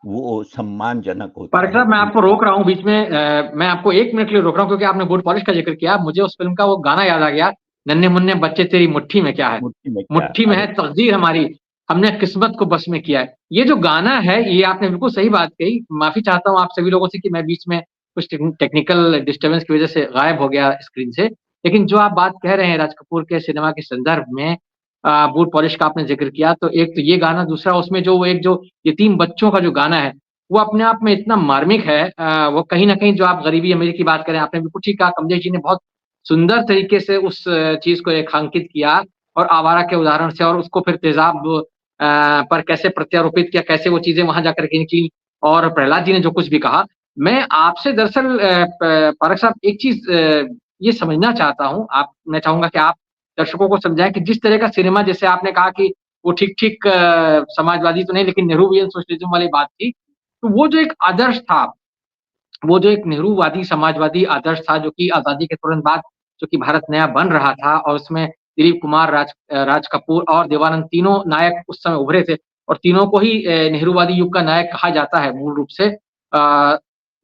S5: वो सम्मानजनक होता
S1: पारेख
S5: है।
S1: साहब, मैं आपको रोक रहा हूँ बीच में। मैं आपको 1 मिनट के लिए रोक रहा हूँ क्योंकि आपने बूट पॉलिश का ज़िक्र किया। मुझे उस फ़िल्म का वो गाना याद आ गया, नन्हे-मुन्ने बच्चे तेरी मुट्ठी में क्या है?
S5: मुट्ठी में क्या?
S1: मुट्ठी में है
S5: अरे!
S1: तकदीर हमारी, हमने किस्मत को बस में किया है। ये जो गाना है, ये आपने बिल्कुल सही बात कही। माफ़ी चाहता हूँ आप सभी लोगों से कि मैं बीच में कुछ टेक्निकल डिस्टर्बेंस की वज़ह से गायब हो गया स्क्रीन से। लेकिन जो आप बात कह रहे हैं राज कपूर के सिनेमा के संदर्भ में, बूट पॉलिश का आपने ज़िक्र किया, तो एक तो ये गाना, दूसरा उसमें जो वो एक जो यतीम बच्चों का जो गाना है, वो अपने आप में इतना मार्मिक है। वो कहीं न कहीं जो आप गरीबी अमीरी की बात करें, आपने बिल्कुल ठीक कहा, कमलेश जी ने बहुत सुंदर तरीके से उस चीज़ को रेखांकित किया और आवारा के उदाहरण से, और उसको फिर तेज़ाब पर कैसे प्रत्यारोपित किया, कैसे वो चीज़ें वहाँ जाकर के निकली, और प्रहलाद जी ने जो कुछ भी कहा। मैं आपसे दरअसल पारेख साहब एक चीज़ ये समझना चाहता हूँ, मैं चाहूँगा कि आप दर्शकों को समझाएँ कि जिस तरह का सिनेमा, जैसे आपने कहा कि वो ठीक-ठीक समाजवादी तो नहीं, लेकिन नेहरूवियन सोशलिज़्म वाली बात थी। तो वो जो एक आदर्श था, वो जो एक नेहरूवादी समाजवादी आदर्श था, जो कि आज़ादी के तुरंत बाद जो कि भारत नया बन रहा था, और उसमें दिलीप कुमार, राज कपूर और देवानंद, तीनों नायक उस समय उभरे थे, और तीनों को ही नेहरूवादी युग का नायक कहा जाता है मूल रूप से।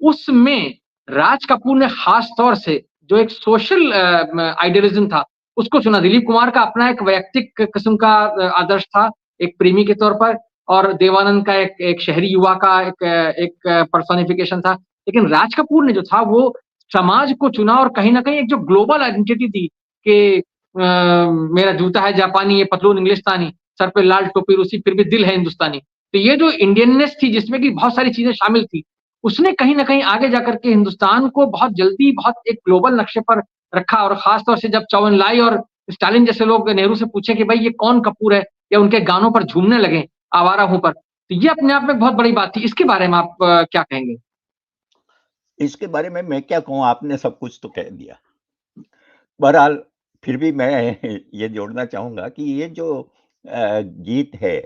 S1: उसमें राज कपूर ने ख़ास तौर से जो एक सोशल आइडियलिज़्म था, उसको चुना। दिलीप कुमार का अपना एक वैयक्तिक किस्म का आदर्श था, एक प्रेमी के तौर पर, और देवानंद का एक शहरी युवा का एक पर्सोनिफिकेशन था। लेकिन राज कपूर ने जो था वो समाज को चुना, और कहीं न कहीं एक जो ग्लोबल आइडेंटिटी थी कि मेरा जूता है जापानी, ये पतलून इंग्लिस्तानी, सर पे लाल टोपी रूसी, फिर भी दिल है हिंदुस्तानी। तो ये जो इंडियननेस थी, जिसमें कि बहुत सारी चीज़ें शामिल थी, उसने कहीं न कहीं आगे जाकर के हिंदुस्तान को बहुत जल्दी बहुत एक ग्लोबल नक्शे पर रखा, और ख़ास तौर से जब चौ एन लाई और स्टालिन जैसे लोग नेहरू से पूछे कि भाई ये कौन कपूर है, या उनके गानों पर झूमने लगे आवारा हूं पर, तो ये अपने आप में बहुत बड़ी बात थी। इसके बारे में आप क्या कहेंगे?
S5: इसके बारे में मैं क्या कहूँ, आपने सब कुछ तो कह दिया। बहरहाल फिर भी मैं ये जोड़ना चाहूँगा कि ये जो गीत है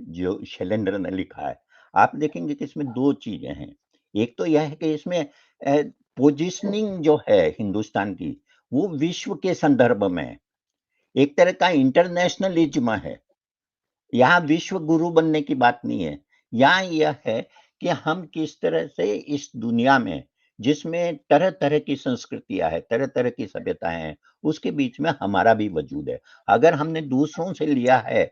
S5: जो शैलेंद्र ने लिखा है, आप देखेंगे कि इसमें 2 चीज़ें हैं। एक तो यह है कि इसमें पोज़ीशनिंग जो है हिंदुस्तान की, वो विश्व के संदर्भ में है। एक तरह का इंटरनेशनलिज़्म है। यहाँ विश्व गुरु बनने की बात नहीं है। यहाँ यह है कि हम किस तरह से इस दुनिया में, जिसमें तरह-तरह की संस्कृतियाँ हैं, तरह-तरह की सभ्यताएँ हैं, उसके बीच में हमारा भी वजूद है। अगर हमने दूसरों से लिया है,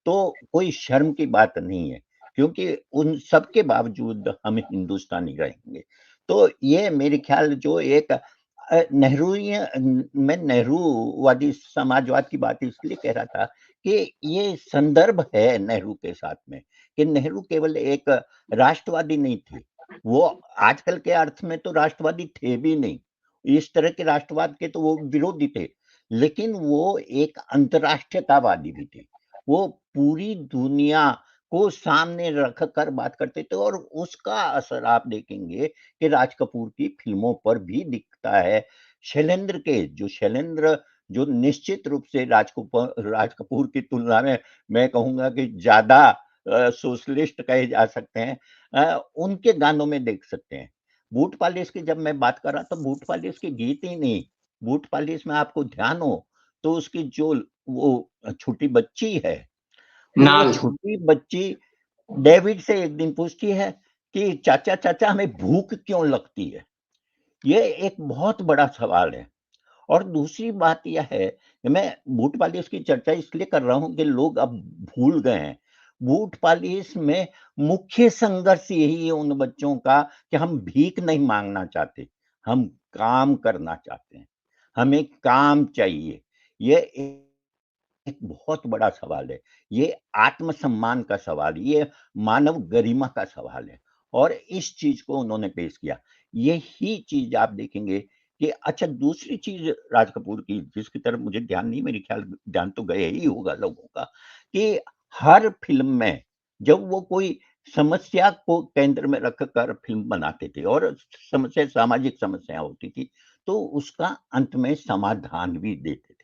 S5: तो कोई शर्म की बात नहीं है, क्योंकि उन सब के बावजूद हम हिंदुस्तानी रहेंगे। तो ये मेरे ख़्याल जो एक मैं नेहरूवादी समाजवाद की बात इसलिए कह रहा था कि ये संदर्भ है नेहरू के साथ में, कि नेहरू केवल एक राष्ट्रवादी नहीं थे। वो आजकल के अर्थ में तो राष्ट्रवादी थे भी नहीं। इस तरह के राष्ट्रवाद के तो वो विरोधी थे, लेकिन वो एक अंतर्राष्ट्रीयतावादी भी थे। वो पूरी दुनिया को सामने रख कर बात करते थे और उसका असर आप देखेंगे कि राज कपूर की फ़िल्मों पर भी दिखता है। शैलेंद्र जो निश्चित रूप से राज कपूर की तुलना में मैं कहूँगा कि ज़्यादा सोशलिस्ट कहे जा सकते हैं। उनके गानों में देख सकते हैं। बूट पॉलिश की जब मैं बात कर रहा था, बूट पॉलिश के गीत ही नहीं, बूट पॉलिश में आपको ध्यान हो तो उसकी जो वो छोटी बच्ची है, वो
S1: नाल।
S5: छोटी बच्ची डेविड से एक दिन पूछती है कि चाचा चाचा हमें भूख क्यों लगती है? ये एक बहुत बड़ा सवाल है। और दूसरी बात यह है कि मैं बूट पालिश की चर्चा इसलिए कर रहा हूँ कि लोग अब भूल गए हैं। बूट पालिश में मुख्य संघर्ष यही है उन बच्चों का कि हम भीख नहीं माँगना चाहते, हम काम करना चाहते हैं। हमें काम चाहिए। ये एक बहुत बड़ा सवाल है। ये आत्मसम्मान का सवाल, ये मानव गरिमा का सवाल है और इस चीज़ को उन्होंने पेश किया। यही चीज़ आप देखेंगे कि अच्छा दूसरी चीज़ राज कपूर की जिसकी तरफ मुझे ध्यान नहीं, मेरे ख्याल ध्यान तो गया ही होगा लोगों का, कि हर फ़िल्म में जब वो कोई समस्या को केंद्र में रख कर फ़िल्म बनाते थे और समस्या सामाजिक समस्या होती थी, तो उसका अंत में समाधान भी देते थे।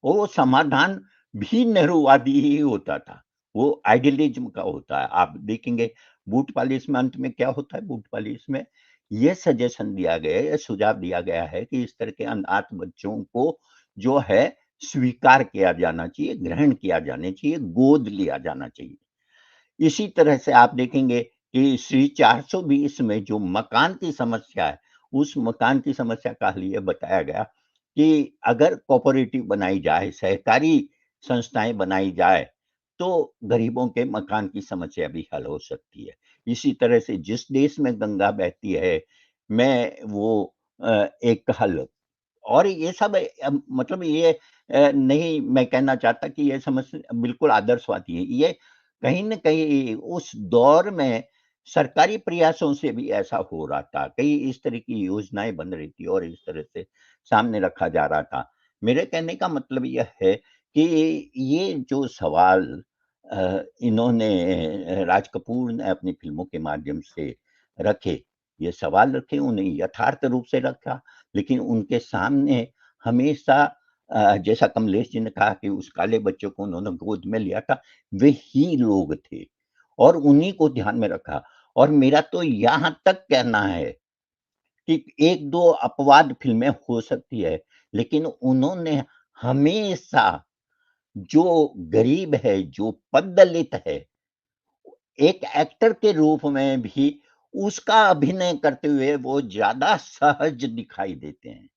S5: और वो समाधान भी नेहरूवादी ही होता था। वो आइडियलिज़्म का होता है। आप देखेंगे बूट पॉलिश में अंत में क्या होता है, बूट पॉलिश में ये सजेशन दिया गया है, सुझाव दिया गया है कि इस तरह के अनाथ बच्चों को जो है स्वीकार किया जाना चाहिए, ग्रहण किया जाना चाहिए, गोद लिया जाना चाहिए। इसी तरह से आप देखेंगे कि श्री 420 में जो मकान की समस्या है, उस मकान की समस्या का हल ये बताया गया कि अगर कोऑपरेटिव बनाई जाए, सहकारी संस्थाएँ बनाई जाए, तो गरीबों के मकान की समस्या भी हल हो सकती है। इसी तरह से जिस देश में गंगा बहती है, मैं वो एक हल और ये सब मतलब ये नहीं मैं कहना चाहता कि ये समस्या बिल्कुल आदर्शवादी है। ये कहीं न कहीं उस दौर में सरकारी प्रयासों से भी ऐसा हो रहा था। कई इस तरह की योजनाएँ बन रही थी और इस तरह से सामने रखा जा रहा था। मेरे कहने का मतलब यह है कि ये जो सवाल इन्होंने राज कपूर ने अपनी फ़िल्मों के माध्यम से रखे, ये सवाल रखे, उन्हें यथार्थ रूप से रखा, लेकिन उनके सामने हमेशा जैसा कमलेश जी ने कहा कि उस काले बच्चे को उन्होंने गोद में लिया था, वही लोग थे और उन्हीं को ध्यान में रखा और मेरा तो यहाँ तक कहना है कि 1-2 अपवाद फ़िल्में हो सकती है, लेकिन उन्होंने हमेशा जो गरीब है, जो पद-दलित है, एक एक्टर के रूप में भी उसका अभिनय करते हुए वो ज़्यादा सहज दिखाई देते हैं।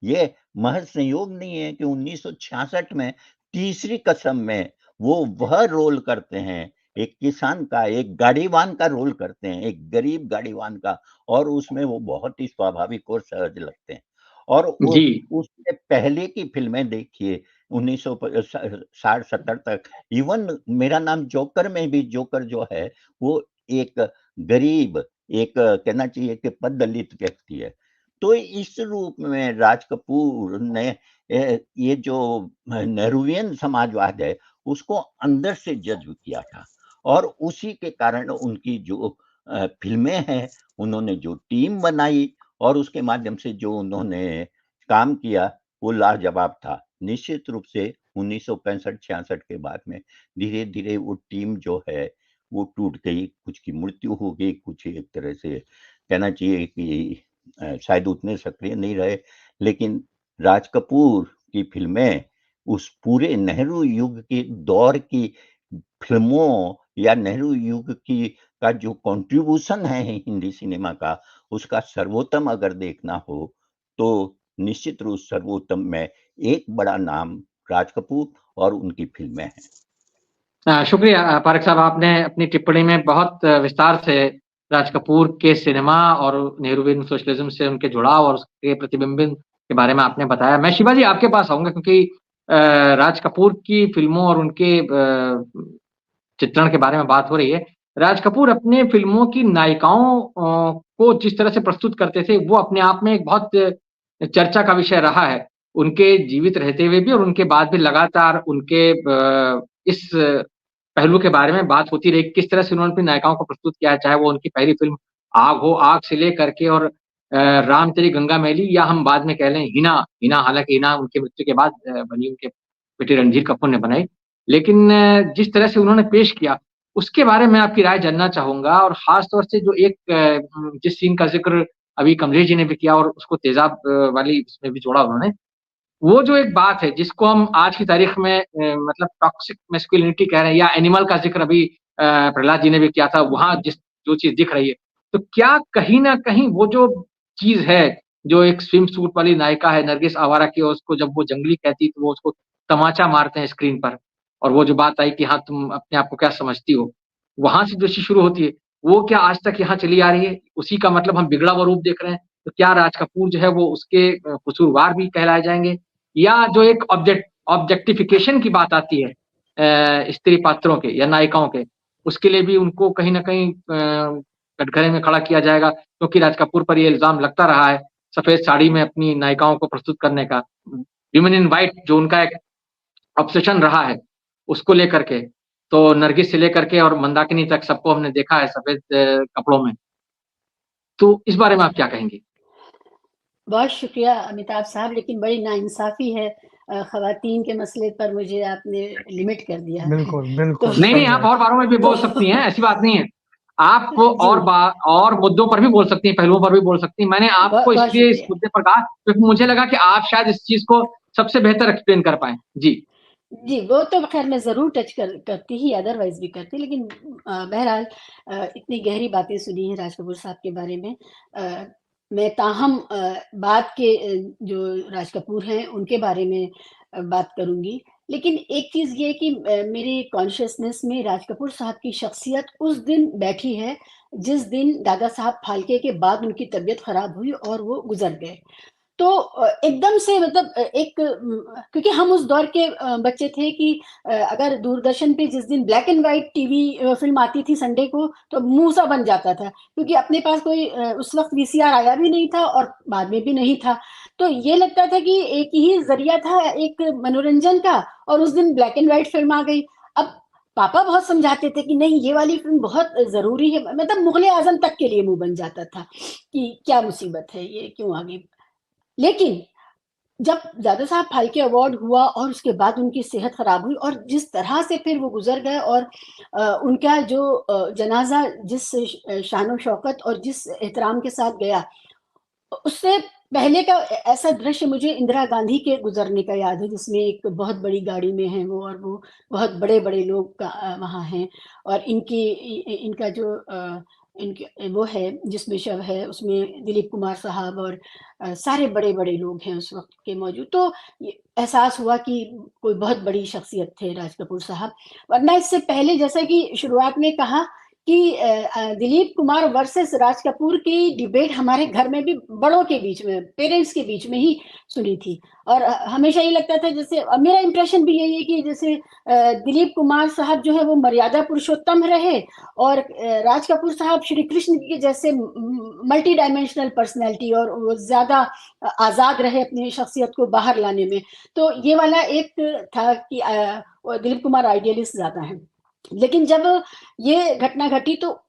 S5: ये महज़ संयोग नहीं है कि 1966 में तीसरी कसम में वो वह रोल करते हैं, एक किसान का, एक गाड़ीवान का रोल करते हैं, एक गरीब गाड़ीवान का और उसमें वो बहुत ही स्वाभाविक और सहज लगते हैं। और वो
S1: जी।
S5: उससे पहले की फ़िल्में देखिए 1900 स 60-70 तक इवन मेरा नाम जोकर में भी जोकर जो है, वो एक गरीब, एक कहना चाहिए कि पद-दलित व्यक्ति है। तो इस रूप में राज कपूर ने ये जो नेहरूवियन समाजवाद है उसको अंदर से जज्ब किया था, और उसी के कारण उनकी जो फिल्में हैं, उन्होंने जो टीम बनाई और उसके माध्यम से जो उन्होंने काम किया वो लाजवाब था। निश्चित रूप से 1965-66 के बाद में धीरे-धीरे वो टीम जो है वो टूट गई, कुछ की मृत्यु हो गई, कुछ एक तरह से कहना चाहिए कि शायद उतने सक्रिय नहीं रहे। लेकिन राज कपूर की फिल्में उस पूरे नेहरू युग के दौर की फिल्मों या नेहरू युग की का जो कंट्रीब्यूशन है हिंदी सिनेमा का, उसका सर्वोत्तम अगर देखना हो तो निश्चित रूप सर्वोत्तम में एक बड़ा नाम राज कपूर और उनकी फिल्में हैं।
S1: शुक्रिया पारेख साहब, आपने अपनी टिप्पणी में बहुत विस्तार से राज कपूर के सिनेमा और नेहरूवियन सोशलिज्म से उनके जुड़ाव और उसके प्रतिबिंबन के बारे में आपने बताया। मैं शिवा जी आपके पास आऊंगा, क्योंकि राज कपूर की फिल्मों और उनके चित्रण के बारे में बात हो रही है। राज कपूर अपने फिल्मों की नायिकाओं को जिस तरह से प्रस्तुत करते थे, वो अपने आप में एक बहुत चर्चा का विषय रहा है। उनके जीवित रहते हुए भी और उनके बाद भी लगातार उनके इस पहलू के बारे में बात होती रही, किस तरह से उन्होंने अपनी नायिकाओं को प्रस्तुत किया है, चाहे वो उनकी पहली फिल्म आग हो, आग से लेकर के और राम तेरी गंगा मैली, या हम बाद में कह लें हिना, हालांकि हिना उनकी मृत्यु के बाद बनी, उनके बेटे रणधीर कपूर ने बनाई। लेकिन जिस तरह से उन्होंने पेश किया, उसके बारे में आपकी राय जानना चाहूंगा। और खास तौर से जो एक जिस सीन का जिक्र अभी कमलेश जी ने भी किया और उसको तेजाब वाली इसमें भी जोड़ा उन्होंने, वो जो एक बात है जिसको हम आज की तारीख में मतलब टॉक्सिक मैस्कुलिनिटी कह रहे हैं, या एनिमल का जिक्र अभी प्रहलाद जी ने भी किया था, वहां जो चीज दिख रही है, तो क्या कहीं ना कहीं वो जो चीज है, जो एक स्विम सूट वाली नायिका है नरगिस आवारा की, उसको जब वो जंगली कहती तो वो उसको तमाचा मारते हैं स्क्रीन पर, और वो जो बात आई कि हाँ तुम अपने आप को क्या समझती हो, वहां से जो चीज शुरू होती है, वो क्या आज तक यहाँ चली आ रही है? उसी का मतलब हम बिगड़ा हुआ रूप देख रहे हैं। तो क्या राज कपूर जो है वो उसके कसूरवार भी कहलाए जाएंगे, या जो एक ऑब्जेक्टिफिकेशन की बात आती है स्त्री पात्रों के या नायिकाओं के, उसके लिए भी उनको कहीं ना कहीं कटघरे में खड़ा किया जाएगा? क्योंकि राज कपूर पर ये इल्जाम लगता रहा है सफेद साड़ी में अपनी नायिकाओं को प्रस्तुत करने का, ह्यूमन इन वाइट जो उनका एक ऑब्सेशन रहा है उसको लेकर के। तो नरगिस से लेकर के और मंदाकिनी तक सबको हमने देखा है सफेद कपड़ों में। तो इस बारे में आप क्या कहेंगे?
S3: बहुत शुक्रिया अमिताभ साहब, लेकिन बड़ी नाइंसाफी है, खवातीन के मसले पर मुझे आपने लिमिट कर दिया।
S6: बिल्कुल
S3: तो
S1: नहीं, आप और बारों में भी बोल सकती हैं, ऐसी बात नहीं है। आप और मुद्दों पर भी बोल सकती हैं, पहलुओं पर भी बोल सकती हैं। मैंने आपको इसलिए इस मुद्दे पर कहा क्योंकि मुझे लगा कि आप शायद इस चीज को सबसे बेहतर एक्सप्लेन कर पाए। जी,
S3: वो तो खैर मैं ज़रूर टच करती ही, अदरवाइज़ भी करती, लेकिन बहरहाल इतनी गहरी बातें सुनी हैं राज कपूर साहब के बारे में। मैं ताहम बाद के जो राज कपूर हैं उनके बारे में बात करूँगी। लेकिन एक चीज़ ये कि मेरी कॉन्शियसनेस में राज कपूर साहब की शख्सियत उस दिन बैठी है, जिस दिन दादा साहब फाल्के के बाद उनकी तबीयत ख़राब हुई और वो गुज़र गए। तो एकदम से मतलब क्योंकि हम उस दौर के बच्चे थे कि अगर दूरदर्शन पे जिस दिन black and white TV film आती थी संडे को, तो मुँह सा बन जाता था, क्योंकि अपने पास कोई उस वक़्त वीसीआर आया भी नहीं था और बाद में भी नहीं था। तो ये लगता था कि एक ही ज़रिया था एक मनोरंजन का, और उस दिन ब्लैक एंड व्हाइट फ़िल्म आ गई। अब पापा बहुत समझाते थे कि नहीं ये वाली फ़िल्म बहुत ज़रूरी है, मतलब मुग़ल-ए-आज़म तक के लिए मुँह बन जाता था कि क्या मुसीबत है, ये क्यों आ गई? लेकिन जब दादा साहब फाल्के अवार्ड हुआ और उसके बाद उनकी सेहत खराब हुई और जिस तरह से फिर वो गुजर गए, और उनका जो जनाजा जिस शान शौकत और जिस एहतराम के साथ गया, उससे पहले का ऐसा दृश्य मुझे इंदिरा गांधी के गुजरने का याद है, जिसमें एक बहुत बड़ी गाड़ी में हैं वो, और वो बहुत बड़े-बड़े लोग वहाँ हैं, और इनका जो इनके वो है जिसमें शव है, उसमें दिलीप कुमार साहब और सारे बड़े-बड़े लोग हैं उस वक़्त के मौजूद। तो ये एहसास हुआ कि कोई बहुत बड़ी शख्सियत थे राज कपूर साहब। वरना इससे पहले, जैसा कि शुरुआत में कहा कि दिलीप कुमार वर्सेस राज कपूर की डिबेट हमारे घर में भी बड़ों के बीच में, पेरेंट्स के बीच में ही सुनी थी। और हमेशा ये लगता था जैसे, मेरा इंप्रेशन भी यही है कि जैसे दिलीप कुमार साहब जो है वो मर्यादा पुरुषोत्तम रहे, और राज कपूर साहब श्री कृष्ण के जैसे मल्टी डायमेंशनल पर्सनैलिटी, और वो ज्यादा आजाद रहे अपनी शख्सियत को बाहर लाने में। तो ये वाला एक था कि दिलीप कुमार आइडियलिस्ट ज्यादा है। लेकिन जब ये घटना घटी तो,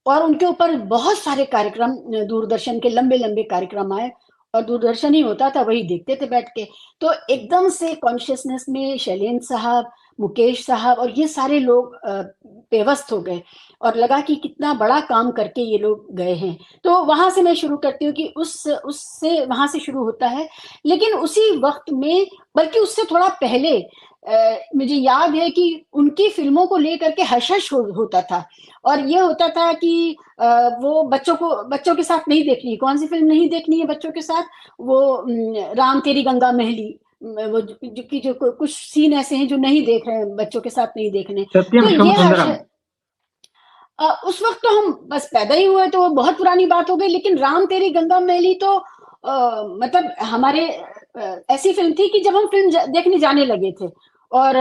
S3: और उनके ऊपर बहुत सारे कार्यक्रम, दूरदर्शन के लंबे लंबे कार्यक्रम आए, और दूरदर्शन ही होता था, वही देखते थे बैठ के। तो एकदम से कॉन्शियसनेस में शैलेंद्र साहब, मुकेश साहब और ये सारे लोग बेवस्त हो गए, और लगा कि कितना बड़ा काम करके ये लोग गए हैं। तो वहां से मैं शुरू करती हूँ कि उससे वहां से शुरू होता है। लेकिन उसी वक्त में, बल्कि उससे थोड़ा पहले, मुझे याद है कि उनकी फिल्मों को लेकर के हश होता था, और ये होता था कि वो बच्चों के साथ नहीं देखनी। कौन सी फिल्म नहीं देखनी है बच्चों के साथ? वो राम तेरी गंगा मैली, वो जो कुछ सीन ऐसे हैं जो नहीं देख रहे हैं, बच्चों के साथ नहीं देखने।
S1: सत्यम
S3: तो
S1: शिवम
S3: ये
S1: सुंदरम।
S3: उस वक्त तो हम बस पैदा ही हुए, तो वो बहुत पुरानी बात हो गई। लेकिन राम तेरी गंगा मैली तो मतलब हमारे ऐसी फिल्म थी कि जब हम फिल्म देखने जाने लगे थे, और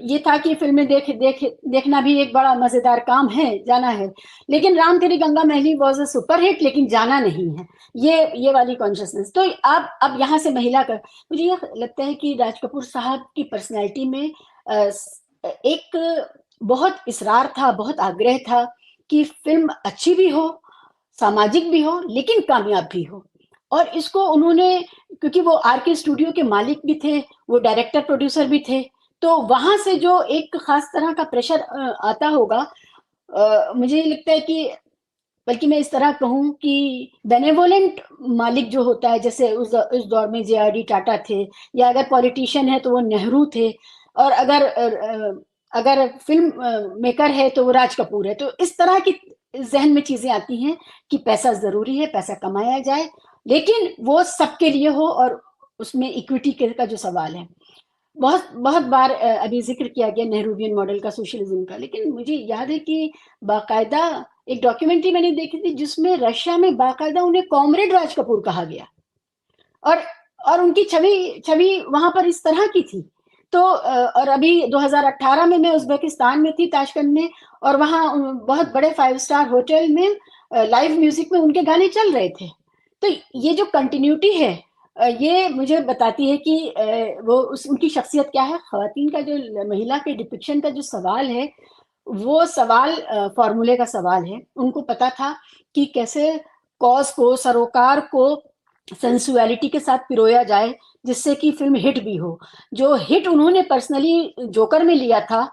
S3: ये था कि फिल्में देखना भी एक बड़ा मजेदार काम है, जाना है। लेकिन राम तेरी गंगा मैली वॉज अ सुपर हिट, लेकिन जाना नहीं है, ये वाली कॉन्शियसनेस। तो अब यहाँ से महिला का, मुझे ये लगता है कि राज कपूर साहब की पर्सनैलिटी में एक बहुत इसरार था, बहुत आग्रह था कि फिल्म अच्छी भी हो, सामाजिक भी हो, लेकिन कामयाब भी हो। और इसको उन्होंने, क्योंकि वो आरके स्टूडियो के मालिक भी थे, वो डायरेक्टर प्रोड्यूसर भी थे, तो वहां से जो एक खास तरह का प्रेशर आता होगा, मुझे लगता है कि, बल्कि मैं इस तरह कहूँ कि बेनेवोलेंट मालिक जो होता है, जैसे उस दौर में जे.आर.डी. टाटा थे, या अगर पॉलिटिशियन है तो वो नेहरू थे, और अगर फिल्म मेकर है तो वो राज कपूर है। तो इस तरह की जहन में चीजें आती हैं कि पैसा जरूरी है, पैसा कमाया जाए, लेकिन वो सबके लिए हो, और उसमें इक्विटी का जो सवाल है, बहुत बहुत बार अभी जिक्र किया गया नेहरूवियन मॉडल का, सोशलिज्म का। लेकिन मुझे याद है कि बाकायदा एक डॉक्यूमेंट्री मैंने देखी थी जिसमें रशिया में बाकायदा उन्हें कॉमरेड राज कपूर कहा गया, और उनकी छवि वहां पर इस तरह की थी। तो और अभी 2018 में मैं उज्बेकिस्तान में थी, ताशकंद में, और वहाँ बहुत बड़े 5 स्टार होटल में लाइव म्यूजिक में उनके गाने चल रहे थे। तो ये जो कंटिन्यूटी है, ये मुझे बताती है कि उनकी शख्सियत क्या है। खवातीन का जो, महिला के डिपिक्शन का जो सवाल है, वो सवाल फॉर्मूले का सवाल है। उनको पता था कि कैसे कॉज को, सरोकार को सेंसुअलिटी के साथ पिरोया जाए, जिससे कि फिल्म हिट भी हो। जो हिट उन्होंने पर्सनली जोकर में लिया था,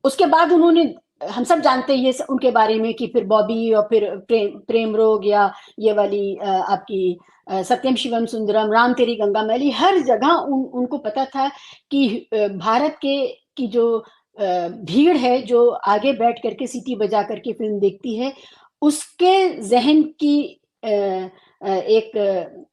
S3: उसके बाद उन्होंने, हम सब जानते हैं ये उनके बारे में, कि फिर बॉबी, और फिर प्रेम रोग, या ये वाली आपकी सत्यम शिवम सुंदरम, राम तेरी गंगा मैली, हर जगह उनको पता था कि भारत की जो भीड़ है, जो आगे बैठ करके सीटी बजा करके फिल्म देखती है, उसके जहन की एक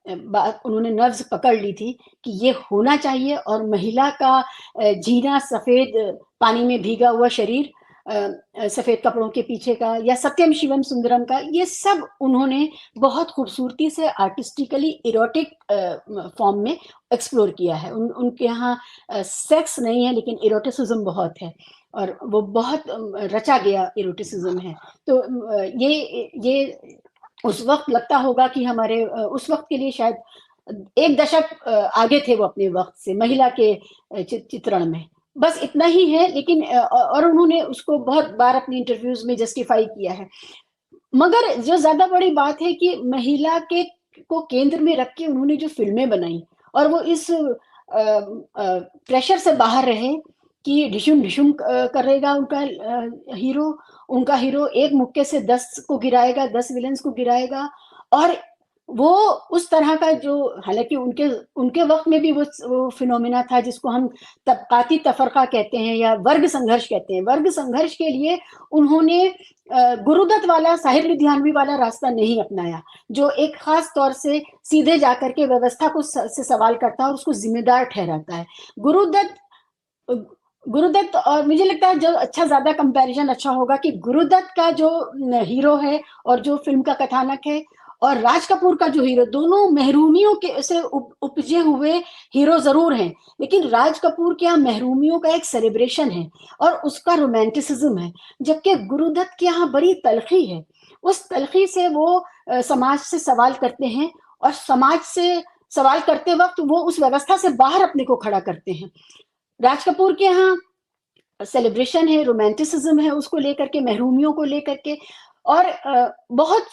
S3: बात उन्होंने नब्ज पकड़ ली थी कि ये होना चाहिए। और महिला का जीना, सफेद पानी में भीगा हुआ शरीर, सफेद कपड़ों के पीछे का, या सत्यम शिवम सुंदरम का, ये सब उन्होंने बहुत खूबसूरती से आर्टिस्टिकली इरोटिक फॉर्म में एक्सप्लोर किया है। उनके यहाँ सेक्स नहीं है, लेकिन इरोटिसिज्म बहुत है, और वो बहुत रचा गया इरोटिसिज्म है। तो ये उस वक्त लगता होगा कि हमारे उस वक्त के लिए शायद 1 दशक आगे थे वो अपने वक्त से, महिला के चित्रण में। बस इतना ही है। लेकिन और उन्होंने उसको बहुत बार अपनी इंटरव्यूज में जस्टिफाई किया है। मगर जो ज्यादा बड़ी बात है कि महिला को केंद्र में रख के उन्होंने जो फिल्में बनाई, और वो इस प्रेशर से बाहर रहे कि ढिशुम ढिशुम करेगा उनका हीरो एक मुक्के से 10 को गिराएगा, 10 विलेंस को गिराएगा। और वो उस तरह का जो, हालांकि उनके वक्त में भी वो फिनोमिना था जिसको हम तबकाती तफरका कहते हैं, या वर्ग संघर्ष कहते हैं। वर्ग संघर्ष के लिए उन्होंने गुरुदत्त वाला, साहिर लुधियानवी वाला रास्ता नहीं अपनाया, जो एक खास तौर से सीधे जाकर के व्यवस्था को से सवाल करता है और उसको जिम्मेदार ठहराता है। गुरुदत्त गुरुदत्त, और मुझे लगता है जो अच्छा ज्यादा कंपैरिजन अच्छा होगा कि गुरुदत्त का जो हीरो है और जो फिल्म का कथानक है और राज कपूर का जो हीरो, दोनों महरूमियों के से उपजे हुए हीरो जरूर हैं, लेकिन राज कपूर के यहाँ महरूमियों का एक सेलिब्रेशन है और उसका रोमांटिसिज्म है, जबकि गुरुदत्त के यहाँ बड़ी तलखी है। उस तलखी से वो समाज से सवाल करते हैं और समाज से सवाल करते वक्त वो उस व्यवस्था से बाहर अपने को खड़ा करते हैं। राज कपूर के यहाँ सेलिब्रेशन है, रोमांटिसिज्म है उसको लेकर के, महरूमियों को लेकर के। और बहुत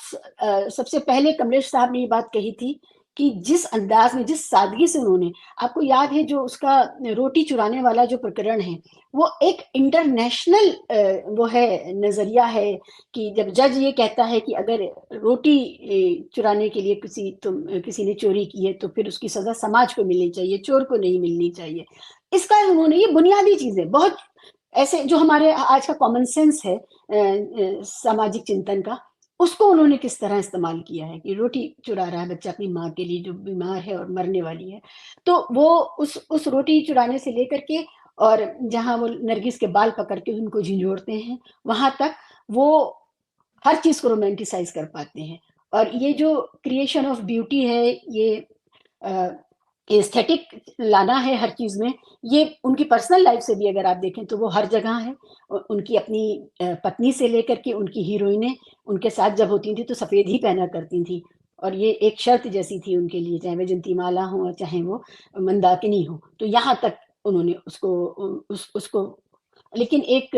S3: सबसे पहले कमलेश साहब ने ये बात कही थी कि जिस अंदाज में, जिस सादगी से उन्होंने, आपको याद है जो उसका रोटी चुराने वाला जो प्रकरण है, वो एक इंटरनेशनल वो है, नजरिया है कि जब जज ये कहता है कि अगर रोटी चुराने के लिए किसी ने चोरी की है तो फिर उसकी सजा समाज को मिलनी चाहिए, चोर को नहीं मिलनी चाहिए। इसका उन्होंने, ये बुनियादी चीजें बहुत ऐसे जो हमारे आज का कॉमन सेंस है सामाजिक चिंतन का, उसको उन्होंने किस तरह इस्तेमाल किया है कि रोटी चुरा रहा है बच्चा अपनी माँ के लिए जो बीमार है और मरने वाली है, तो वो उस रोटी चुराने से लेकर के और जहां वो नरगिस के बाल पकड़ के उनको झिझोड़ते हैं, वहां तक वो हर चीज को रोमांटिसाइज कर पाते हैं। और ये जो क्रिएशन ऑफ ब्यूटी है, ये एस्थेटिक लाना है हर चीज में, ये उनकी पर्सनल लाइफ से भी अगर आप देखें तो वो हर जगह है। उनकी अपनी पत्नी से लेकर के उनकी हीरोइनें उनके साथ जब होती थी तो सफेद ही पहना करती थी, और ये एक शर्त जैसी थी उनके लिए, चाहे वो जयंतीमाला हो चाहे वो मंदाकिनी हो, तो यहाँ तक उन्होंने उसको लेकिन एक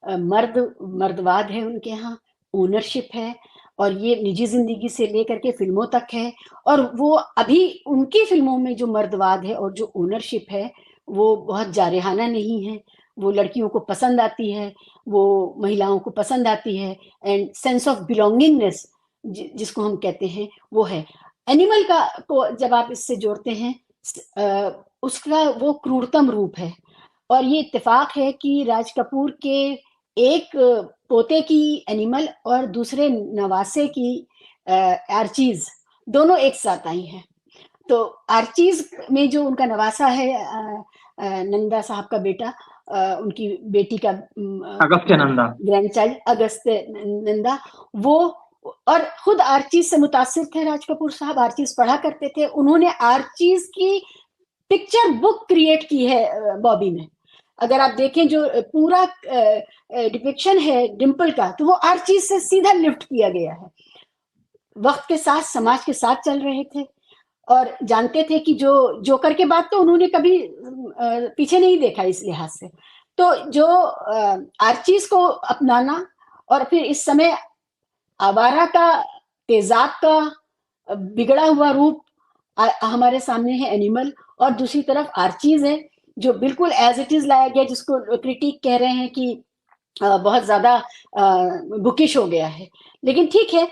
S3: मर्दवाद है उनके यहाँ, ओनरशिप है, और ये निजी जिंदगी से लेकर के फिल्मों तक है। और वो अभी उनकी फिल्मों में जो मर्दवाद है और जो ओनरशिप है वो बहुत जारहाना नहीं है, वो लड़कियों को पसंद आती है, वो महिलाओं को पसंद आती है, एंड सेंस ऑफ बिलोंगिंगनेस जिसको हम कहते हैं वो है। एनिमल का को जब आप इससे जोड़ते हैं, उसका वो क्रूरतम रूप है। और ये इत्तेफाक है कि राज कपूर के एक पोते की एनिमल और दूसरे नवासे की आर्चीज दोनों एक साथ आई हैं। तो आर्चीज में जो उनका नवासा है, नंदा साहब का बेटा, उनकी बेटी का
S1: अगस्त्य नंदा,
S3: ग्रैंड चाइल्ड अगस्त्य नंदा, वो और खुद आर्चीज से मुतासिर थे राज कपूर साहब, आर्चीज पढ़ा करते थे। उन्होंने आर्चीज की पिक्चर बुक क्रिएट की है बॉबी में। अगर आप देखें जो पूरा डिपिक्शन है डिम्पल का, तो वो आर्चीज से सीधा लिफ्ट किया गया है। वक्त के साथ समाज के साथ चल रहे थे और जानते थे कि जो जोकर के बाद तो उन्होंने कभी पीछे नहीं देखा इस लिहाज से। तो जो आर्चीज को अपनाना और फिर इस समय आवारा का, तेजाब का बिगड़ा हुआ रूप हमारे सामने है एनिमल, और दूसरी तरफ आर्चीज है जो बिल्कुल एज इट इज लाया गया, जिसको क्रिटिक कह रहे हैं कि बहुत ज्यादा बुकिश हो गया है। लेकिन ठीक है,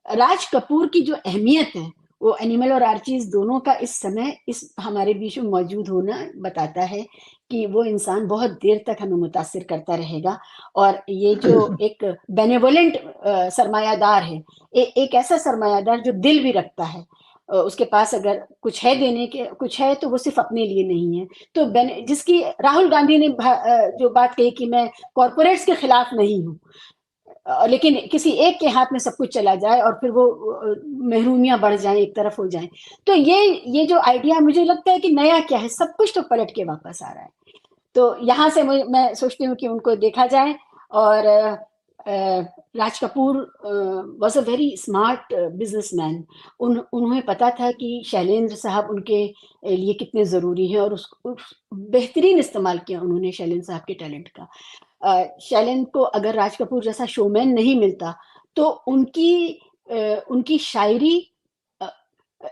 S3: राज कपूर की जो अहमियत है वो एनिमल और आर्चीज दोनों का इस समय इस हमारे बीच में मौजूद होना बताता है कि वो इंसान बहुत देर तक हमें मुतासिर करता रहेगा। और ये जो एक बेनेवोलेंट सरमायादार है, एक ऐसा सरमायादार जो दिल भी रखता है, उसके पास अगर कुछ है देने के, कुछ है तो वो सिर्फ अपने लिए नहीं है। तो जिसकी राहुल गांधी ने जो बात कही कि मैं कॉरपोरेट्स के खिलाफ नहीं हूँ, लेकिन किसी एक के हाथ में सब कुछ चला जाए और फिर वो महरूमियां बढ़ जाएं, एक तरफ हो जाएं, तो ये जो आइडिया मुझे लगता है कि नया क्या है, सब कुछ तो पलट के वापस आ रहा है। तो यहाँ से मैं सोचती हूँ कि उनको देखा जाए। और Raj Kapoor was a very smart businessman. उन्हें पता था कि शैलेंद्र साहब उनके लिए कितने ज़रूरी हैं, और उस बेहतरीन इस्तेमाल किया उन्होंने शैलेंद्र साहब के टैलेंट का। शैलेंद्र को अगर राज कपूर जैसा शोमैन नहीं मिलता तो उनकी शायरी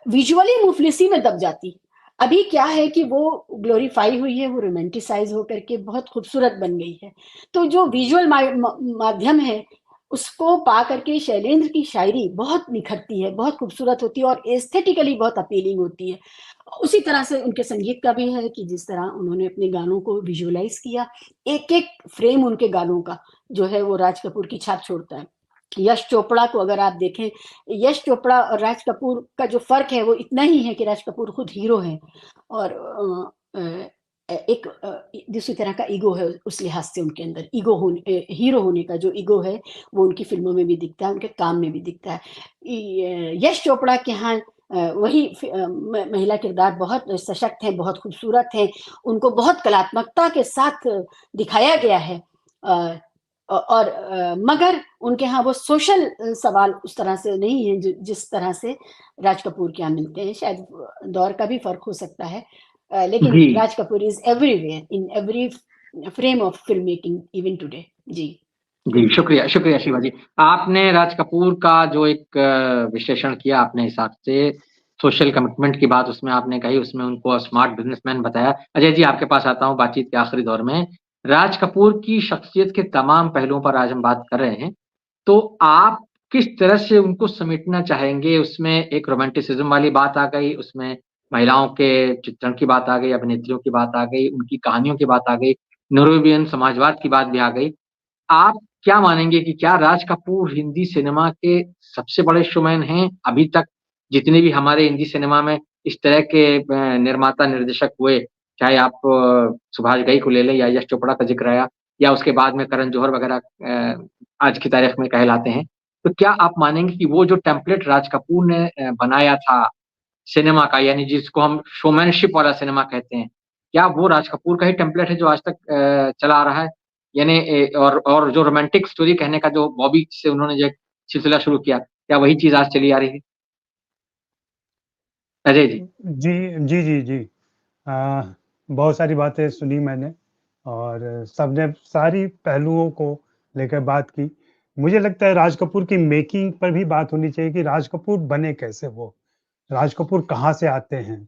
S3: विजुअली मुफलिसी में दब जाती। अभी क्या है कि वो ग्लोरीफाई हुई है, वो रोमांटिसाइज होकर के बहुत खूबसूरत बन गई है। तो जो विजुअल माध्यम है उसको पा करके शैलेंद्र की शायरी बहुत निखरती है, बहुत खूबसूरत होती है और एस्थेटिकली बहुत अपीलिंग होती है। उसी तरह से उनके संगीत का भी है कि जिस तरह उन्होंने अपने गानों को विजुअलाइज किया, एक एक फ्रेम उनके गानों का जो है वो राज कपूर की छाप छोड़ता है। यश चोपड़ा को अगर आप देखें, यश चोपड़ा और राज कपूर का जो फर्क है वो इतना ही है कि राज कपूर खुद हीरो है और एक दूसरी तरह का ईगो है उस लिहाज से उनके अंदर ईगो हीरो होने का जो ईगो है वो उनकी फिल्मों में भी दिखता है, उनके काम में भी दिखता है। यश चोपड़ा के यहाँ वही महिला किरदार बहुत सशक्त हैं, बहुत खूबसूरत हैं, उनको बहुत कलात्मकता के साथ दिखाया गया है। और मगर उनके यहाँ वो सोशल सवाल उस तरह से नहीं है जिस तरह से राज कपूर के यहाँ मिलते हैं। शायद दौर का भी फर्क हो सकता है, लेकिन Raj Kapoor is everywhere in every frame of film making even today. जी
S1: शुक्रिया शुक्रिया शिवा जी। आपने राज कपूर का जो एक विश्लेषण किया अपने हिसाब से, सोशल कमिटमेंट की बात उसमें आपने कही, उसमें उनको स्मार्ट बिजनेसमैन बताया। अजय जी, आपके पास आता हूँ बातचीत के आखिरी दौर में। राज कपूर की शख्सियत के तमाम पहलुओं पर आज हम बात कर रहे हैं, तो आप किस तरह से उनको समेटना चाहेंगे? उसमें एक रोमांटिसिज्म वाली बात आ गई, उसमें महिलाओं के चित्रण की बात आ गई, अभिनेत्रियों की बात आ गई, उनकी कहानियों की बात आ गई, न्यूरोबियन समाजवाद की बात भी आ गई। आप क्या मानेंगे कि क्या राज कपूर हिंदी सिनेमा के सबसे बड़े शोमैन हैं अभी तक? जितने भी हमारे हिंदी सिनेमा में इस तरह के निर्माता निर्देशक हुए, चाहे आप सुभाष घई को ले लें या यश चोपड़ा का जिक्र आया या उसके बाद में करण जौहर वगैरह आज की तारीख में कहलाते हैं, तो क्या आप मानेंगे कि वो जो टेम्पलेट राज कपूर ने बनाया था सिनेमा का, यानी जिसको हम शोमैनशिप वाला सिनेमा कहते हैं, क्या वो राज कपूर का ही टेम्पलेट है जो आज तक चला आ रहा है? यानी और जो रोमांटिक स्टोरी कहने का जो बॉबी से उन्होंने जो सिलसिला शुरू किया, क्या वही चीज आज चली आ रही है? अजय जी।
S6: जी। बहुत सारी बातें सुनी मैंने और सबने सारी पहलुओं को लेकर बात की। मुझे लगता है राज कपूर की मेकिंग पर भी बात होनी चाहिए कि राज कपूर बने कैसे, वो राज कपूर कहाँ से आते हैं,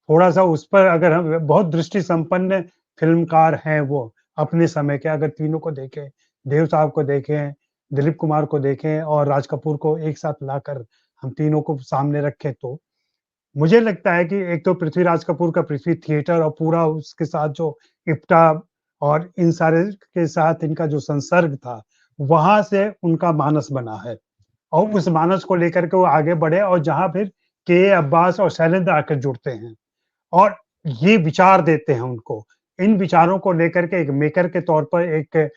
S6: थोड़ा सा उस पर अगर हम बहुत दृष्टि संपन्न फिल्मकार हैं वो अपने समय के, अगर तीनों को देखें, देव साहब को देखें, दिलीप कुमार को देखें और राज कपूर को एक साथ लाकर हम तीनों को सामने रखें, तो मुझे लगता है कि एक तो पृथ्वीराज कपूर का पृथ्वी थिएटर और पूरा उसके साथ जो इप्टा और इन सारे के साथ इनका जो संसर्ग था, वहां से उनका मानस बना है और उस मानस को लेकर के वो आगे बढ़े और जहां फिर के अब्बास और शैलेंद्र आकर जुड़ते हैं और ये विचार देते हैं उनको। इन विचारों को लेकर के एक मेकर के तौर पर, एक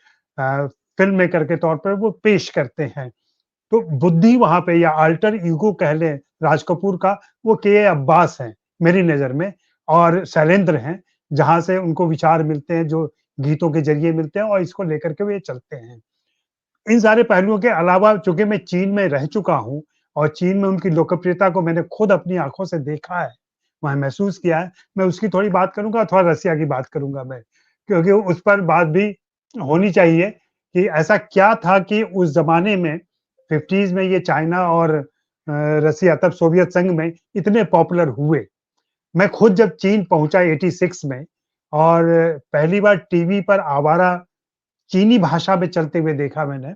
S6: फिल्म मेकर के तौर पर वो पेश करते हैं। तो बुद्धि वहां पे या अल्टर ईगो कह लें राज कपूर का, वो के अब्बास हैं मेरी नजर में और शैलेंद्र हैं, जहां से उनको विचार मिलते हैं जो गीतों के जरिए मिलते हैं और इसको लेकर के वे चलते हैं। इन सारे पहलुओं के अलावा चूंकि मैं चीन में रह चुका हूं और चीन में उनकी लोकप्रियता को मैंने खुद अपनी आंखों से देखा है, वहां महसूस किया है, मैं उसकी थोड़ी बात करूंगा, थोड़ा रसिया की बात करूंगा मैं, क्योंकि उस पर बात भी होनी चाहिए कि ऐसा क्या था कि उस जमाने में 50s में ये चाइना और रसिया, तब सोवियत संघ में इतने पॉपुलर हुए। मैं खुद जब चीन पहुंचा 86 में और पहली बार टीवी पर आवारा चीनी भाषा में चलते हुए देखा मैंने,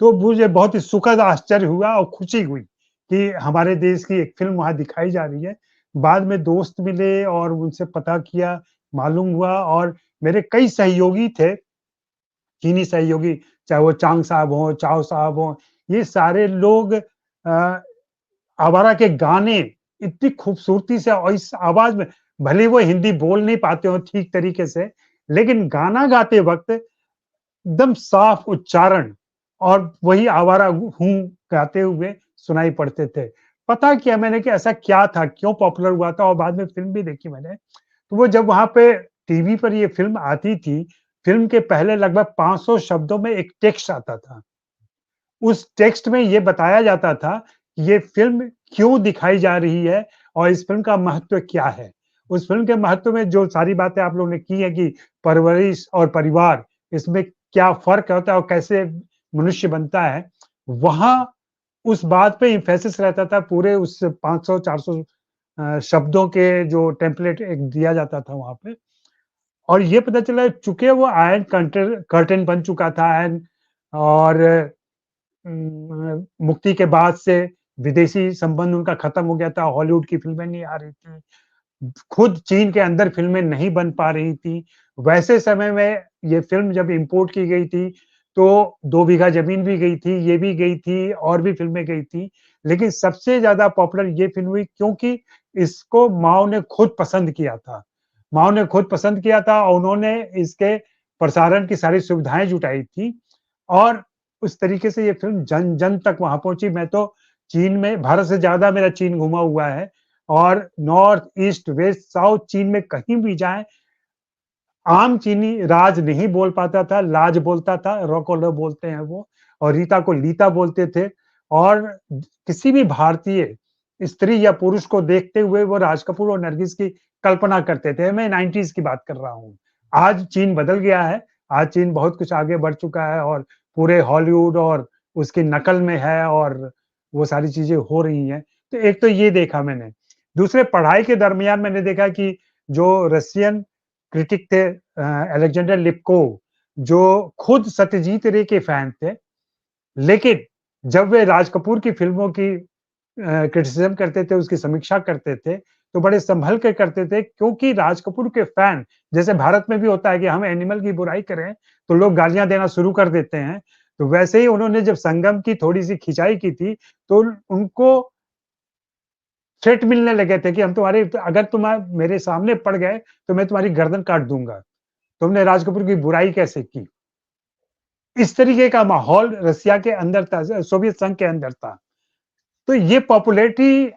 S6: तो मुझे बहुत ही सुखद आश्चर्य हुआ और खुशी हुई कि हमारे देश की एक फिल्म वहां दिखाई जा रही है। बाद में दोस्त मिले और उनसे पता किया, मालूम हुआ और मेरे कई सहयोगी थे, चीनी सहयोगी, चाहे वो चांग साहब हों, चाओ साहब हों, ये सारे लोग आवारा के गाने इतनी खूबसूरती से और इस आवाज में, भले वो हिंदी बोल नहीं पाते हो ठीक तरीके से, लेकिन गाना गाते वक्त एकदम साफ उच्चारण और वही आवारा हूँ गाते हुए सुनाई पड़ते थे। पता किया मैंने कि ऐसा क्या था, क्यों पॉपुलर हुआ था और बाद में फिल्म भी देखी मैंने। तो वो जब वहां पे टीवी पर ये फिल्म आती थी, फिल्म के पहले लगभग 500 शब्दों में एक टेक्स्ट आता था। उस टेक्स्ट में ये बताया जाता था कि ये फिल्म क्यों दिखाई जा रही है और इस फिल्म का महत्व क्या है। उस फिल्म के महत्व में जो सारी बातें आप लोगों ने की है कि परवरिश और परिवार, इसमें क्या फर्क होता है और कैसे मनुष्य बनता है, वहां उस बात पे एम्फेसिस रहता था। पूरे उस 500-400 शब्दों के जो टेम्पलेट एक दिया जाता था वहां पे, और ये पता चला चूंकि वो आयरन कर्टन बन चुका था आयरन, और मुक्ति के बाद से विदेशी संबंध उनका खत्म हो गया था, हॉलीवुड की फिल्में नहीं आ रही थी, खुद चीन के अंदर फिल्में नहीं बन पा रही थी। वैसे समय में ये फिल्म जब इंपोर्ट की गई थी तो 2 बीघा जमीन भी गई थी, ये भी गई थी और भी फिल्में गई थी, लेकिन सबसे ज्यादा पॉपुलर ये फिल्म हुई क्योंकि इसको माओ ने खुद पसंद किया था। माओ ने खुद पसंद किया था और उन्होंने इसके प्रसारण की सारी सुविधाएं जुटाई थी और उस तरीके से ये फिल्म जन जन तक वहां पहुंची। मैं तो चीन में, भारत से ज्यादा मेरा चीन घुमा हुआ है और नॉर्थ ईस्ट वेस्ट साउथ चीन में कहीं भी जाए आम चीनी राज नहीं बोल पाता था, लाज बोलता था, रोकोलो बोलते हैं वो, और रीता को लीता बोलते थे। और किसी भी भारतीय स्त्री या पुरुष को देखते हुए वो राज कपूर और नरगिस की कल्पना करते थे। मैं 90s की बात कर रहा हूँ। आज चीन बदल गया है, आज चीन बहुत कुछ आगे बढ़ चुका है और पूरे हॉलीवुड और उसकी नकल में है और वो सारी चीजें हो रही हैं। तो एक तो ये देखा मैंने। दूसरे, पढ़ाई के दरमियान मैंने देखा कि जो रशियन क्रिटिक थे अलेक्जेंडर लिप्कोव, जो खुद सत्यजीत रे के फैन थे, लेकिन जब वे राज कपूर की फिल्मों की क्रिटिसिज्म करते थे, उसकी समीक्षा करते थे, तो बड़े संभल के करते थे, क्योंकि राज कपूर के फैन, जैसे भारत में भी होता है कि हम एनिमल की बुराई करें तो लोग गालियां देना शुरू कर देते हैं, तो वैसे ही उन्होंने जब संगम की थोड़ी सी खिंचाई की थी तो उनको थ्रेट मिलने लगे थे कि हम तुम्हारे, अगर तुम मेरे सामने पड़ गए तो मैं तुम्हारी गर्दन काट दूंगा, तुमने राज कपूर की बुराई कैसे की। इस तरीके का माहौल रसिया के अंदर था, सोवियत संघ के अंदर था। तो ये पॉपुलैरिटी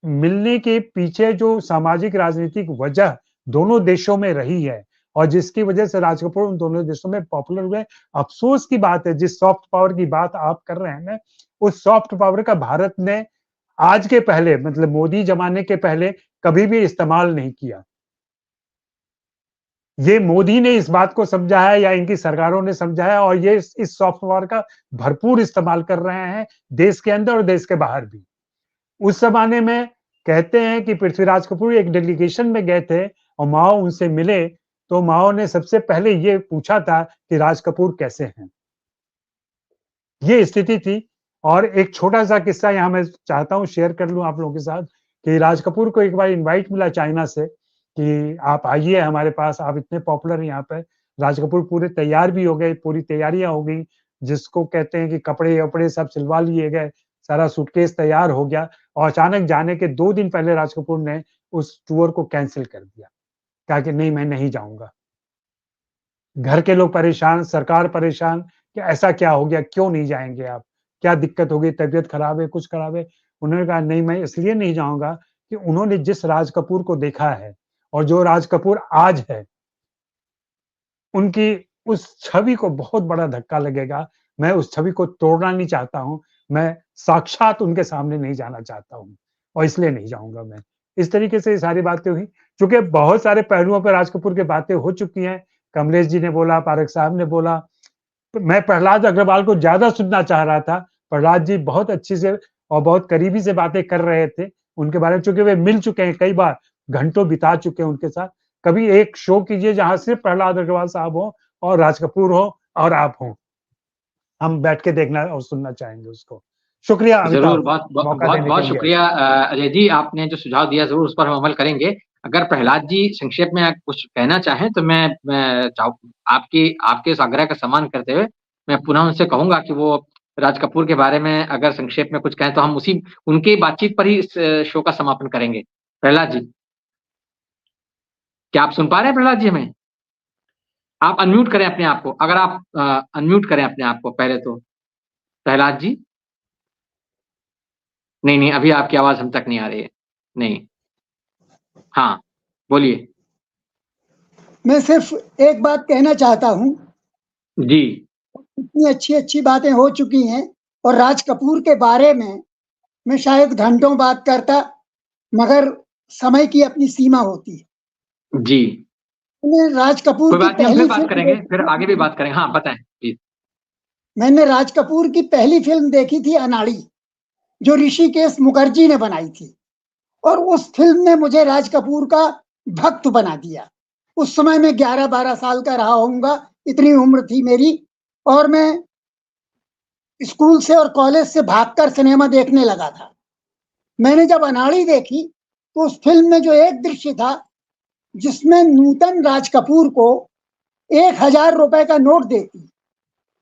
S6: मिलने के पीछे जो सामाजिक राजनीतिक वजह दोनों देशों में रही है और जिसकी वजह से राज कपूर उन दोनों देशों में पॉपुलर हुए, अफसोस की बात है, जिस सॉफ्ट पावर की बात आप कर रहे हैं ना, उस सॉफ्ट पावर का भारत ने आज के पहले, मतलब मोदी जमाने के पहले कभी भी इस्तेमाल नहीं किया। ये मोदी ने इस बात को समझा है या इनकी सरकारों ने समझा है और ये इस सॉफ्ट पावर का भरपूर इस्तेमाल कर रहे हैं, देश के अंदर और देश के बाहर भी। उस जमाने में कहते हैं कि पृथ्वीराज कपूर एक डेलीगेशन में गए थे और माओ उनसे मिले, तो माओ ने सबसे पहले ये पूछा था कि राज कपूर कैसे हैं। ये स्थिति थी। और एक छोटा सा किस्सा यहाँ मैं चाहता हूँ शेयर कर लूं आप लोगों के साथ कि राज कपूर को एक बार इनवाइट मिला चाइना से कि आप आइए हमारे पास, आप इतने पॉपुलर हैं यहाँ पे। राज कपूर पूरे तैयार भी हो गए, पूरी तैयारियां हो गई, जिसको कहते हैं कि कपड़े वपड़े सब सिलवा लिए गए, सारा सूटकेस तैयार हो गया और अचानक जाने के 2 दिन पहले राज कपूर ने उस टूर को कैंसिल कर दिया, कहा कि नहीं, मैं नहीं जाऊंगा। घर के लोग परेशान, सरकार परेशान कि ऐसा क्या हो गया, क्यों नहीं जाएंगे आप, क्या दिक्कत हो गई, तबीयत खराब है, कुछ खराब है। उन्होंने कहा नहीं, मैं इसलिए नहीं जाऊंगा कि उन्होंने जिस राज कपूर को देखा है और जो राज कपूर आज है, उनकी उस छवि को बहुत बड़ा धक्का लगेगा। मैं उस छवि को तोड़ना नहीं चाहता हूं, मैं साक्षात उनके सामने नहीं जाना चाहता हूं और इसलिए नहीं जाऊंगा मैं। इस तरीके से ये सारी बातें हुई। चूंकि बहुत सारे पहलुओं पर राज कपूर की बातें हो चुकी हैं, कमलेश जी ने बोला, पारक साहब ने बोला, तो मैं प्रहलाद अग्रवाल को ज्यादा सुनना चाह रहा था। प्रहलाद जी बहुत अच्छी से और बहुत करीबी से बातें कर रहे थे उनके बारे में, चूंकि वे मिल चुके हैं कई बार, घंटों बिता चुके हैं उनके साथ। कभी एक शो कीजिए जहां सिर्फ प्रहलाद अग्रवाल साहब हो और राज कपूर हो और आप हो, हम बैठ के देखना और सुनना चाहेंगे उसको। शुक्रिया
S1: जरूर,
S6: अमिताभ,
S1: बहुत
S6: मौका
S1: बहुत
S6: देने
S1: बहुत
S6: के लिए।
S1: शुक्रिया अजय जी, आपने जो सुझाव दिया जरूर उस पर हम अमल करेंगे। अगर प्रहलाद जी संक्षेप में कुछ कहना चाहें तो मैं आपकी आपके इस आग्रह का सम्मान करते हुए मैं पुनः उनसे कहूंगा कि वो राज कपूर के बारे में अगर संक्षेप में कुछ कहें तो हम उसी उनकी बातचीत पर ही इस शो का समापन करेंगे। प्रहलाद जी, क्या आप सुन पा रहे हैं? प्रहलाद जी, हमें आप अनम्यूट करें अपने आप को, अगर आप अनम्यूट करें अपने आप को पहले तो। प्रहलाद जी, नहीं नहीं, अभी आपकी आवाज हम तक नहीं आ रही है। नहीं, हाँ बोलिए।
S4: मैं सिर्फ एक बात कहना चाहता हूँ,
S1: जी
S4: इतनी अच्छी अच्छी बातें हो चुकी हैं और राज कपूर के बारे में मैं शायद घंटों बात करता, मगर समय की अपनी सीमा होती है।
S1: जी,
S4: मैंने राज कपूर
S1: कोई
S4: की
S1: बात नहीं, हम
S4: पहली
S1: फिर बात
S4: फिल्म
S1: करेंगे,
S4: देखी
S1: फिर आगे भी
S4: थी,
S1: बात करेंगे। हाँ बताएं प्लीज।
S4: मैंने राज कपूर की पहली फिल्म देखी थी अनाड़ी, जो ऋषिकेश मुखर्जी ने बनाई थी, और उस फिल्म ने मुझे राज कपूर का भक्त बना दिया। उस समय मैं 11-12 साल का रहा होऊंगा, इतनी उम्र थी मेरी, और मैं स्कूल से और कॉलेज से भागकर सिनेमा देखने लगा था। मैंने जब अनाड़ी देखी तो उस फिल्म में जो एक दृश्य था जिसमें नूतन राज कपूर को 1000 रुपए का नोट देती,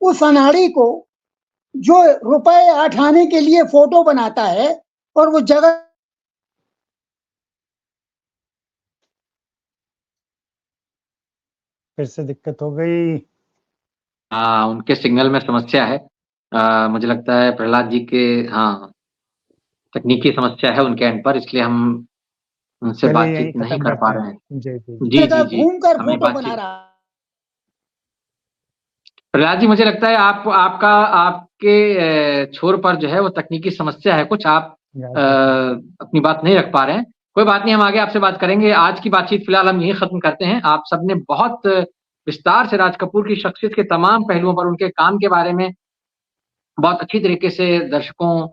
S4: उस अनाड़ी को जो रुपए 8 आने के लिए फोटो बनाता है और वो जगह
S6: फिर से दिक्कत हो गई।
S1: हाँ, उनके सिग्नल में समस्या है। मुझे लगता है प्रहलाद जी के, हाँ, तकनीकी समस्या है उनके एंड पर, इसलिए हम उनसे
S6: चलिए यहीं
S1: बातचीत नहीं
S6: खत्म
S1: कर पा
S6: करते
S1: रहे
S6: हैं।
S1: हैं।
S6: जी जी।
S1: जी,
S4: जगह
S1: जी, जी।
S4: घूमकर
S1: हमें
S4: फोटो बना
S1: बातचीत
S4: रहा।
S1: प्रहलाद जी, मुझे लगता है आपका आपके छोर पर जो है वो तकनीकी समस्या है कुछ, आप
S6: याद रखिए।
S1: अपनी बात नहीं रख पा रहे हैं। कोई बात नहीं, हम आगे आपसे बात करेंगे। आज की बातचीत फिलहाल हम यहीं खत्म करते हैं। आप सबने बहुत विस्तार से राज कपूर की शख्सियत के तमाम पहलुओं पर, उनके काम के बारे में बहुत अच्छी तरीके से दर्शकों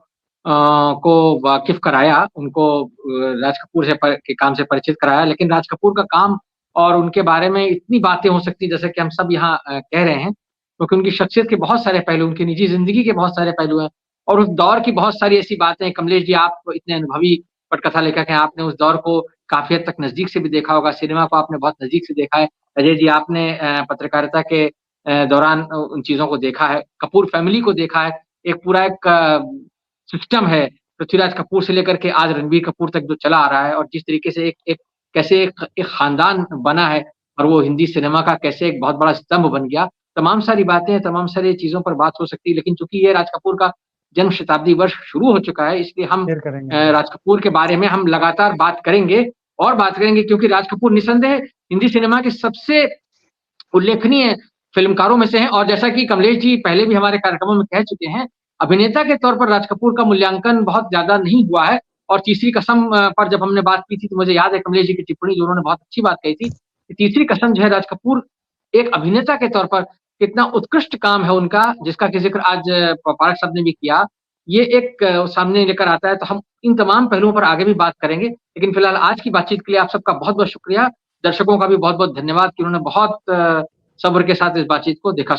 S1: को वाकिफ कराया, उनको राज कपूर के काम से परिचित कराया। लेकिन राज कपूर का काम और उनके बारे में इतनी बातें हो सकती जैसे कि हम सब यहाँ कह रहे हैं, क्योंकि उनकी शख्सियत के बहुत सारे पहलू, उनकी निजी जिंदगी के बहुत सारे पहलू हैं, और उस दौर की बहुत सारी ऐसी बातें। कमलेश जी, आप इतने अनुभवी पटकथा लेखक हैं, आपने उस दौर को काफी हद तक नजदीक से भी देखा होगा, सिनेमा को आपने बहुत नजदीक से देखा है। अजय जी, आपने पत्रकारिता के दौरान उन चीजों को देखा है, कपूर फैमिली को देखा है। एक पूरा एक सिस्टम है पृथ्वीराज कपूर से लेकर के आज रणबीर कपूर तक जो चला आ रहा है, और जिस तरीके से कैसे एक खानदान बना है, और वो हिंदी सिनेमा का कैसे एक बहुत बड़ा स्तंभ बन गया। तमाम सारी बातें, तमाम सारी चीजों पर बात हो सकती है, लेकिन चूंकि ये राज कपूर का जन्म शताब्दी वर्ष शुरू हो चुका है, इसलिए हम
S6: फिर करेंगे।
S1: राज कपूर के बारे में हम लगातार बात करेंगे और बात करेंगे, क्योंकि राज कपूर निसंदेह हिंदी सिनेमा के सबसे उल्लेखनीय फिल्मकारों में से हैं। और जैसा कि कमलेश जी पहले भी हमारे कार्यक्रमों में कह चुके हैं, अभिनेता के तौर पर राज कपूर का मूल्यांकन बहुत ज्यादा नहीं हुआ है। और तीसरी कसम पर जब हमने बात की थी, तो मुझे याद है कमलेश जी की टिप्पणी, जो उन्होंने बहुत अच्छी बात कही थी कि तीसरी कसम जो है, राज कपूर एक अभिनेता के तौर पर कितना उत्कृष्ट काम है उनका, जिसका कि जिक्र आज पारक साहब ने भी किया, ये एक सामने लेकर आता है। तो हम इन तमाम पहलुओं पर आगे भी बात करेंगे, लेकिन फिलहाल आज की बातचीत के लिए आप सबका बहुत बहुत शुक्रिया। दर्शकों का भी बहुत बहुत धन्यवाद कि उन्होंने बहुत सब्र के साथ इस बातचीत को देखा।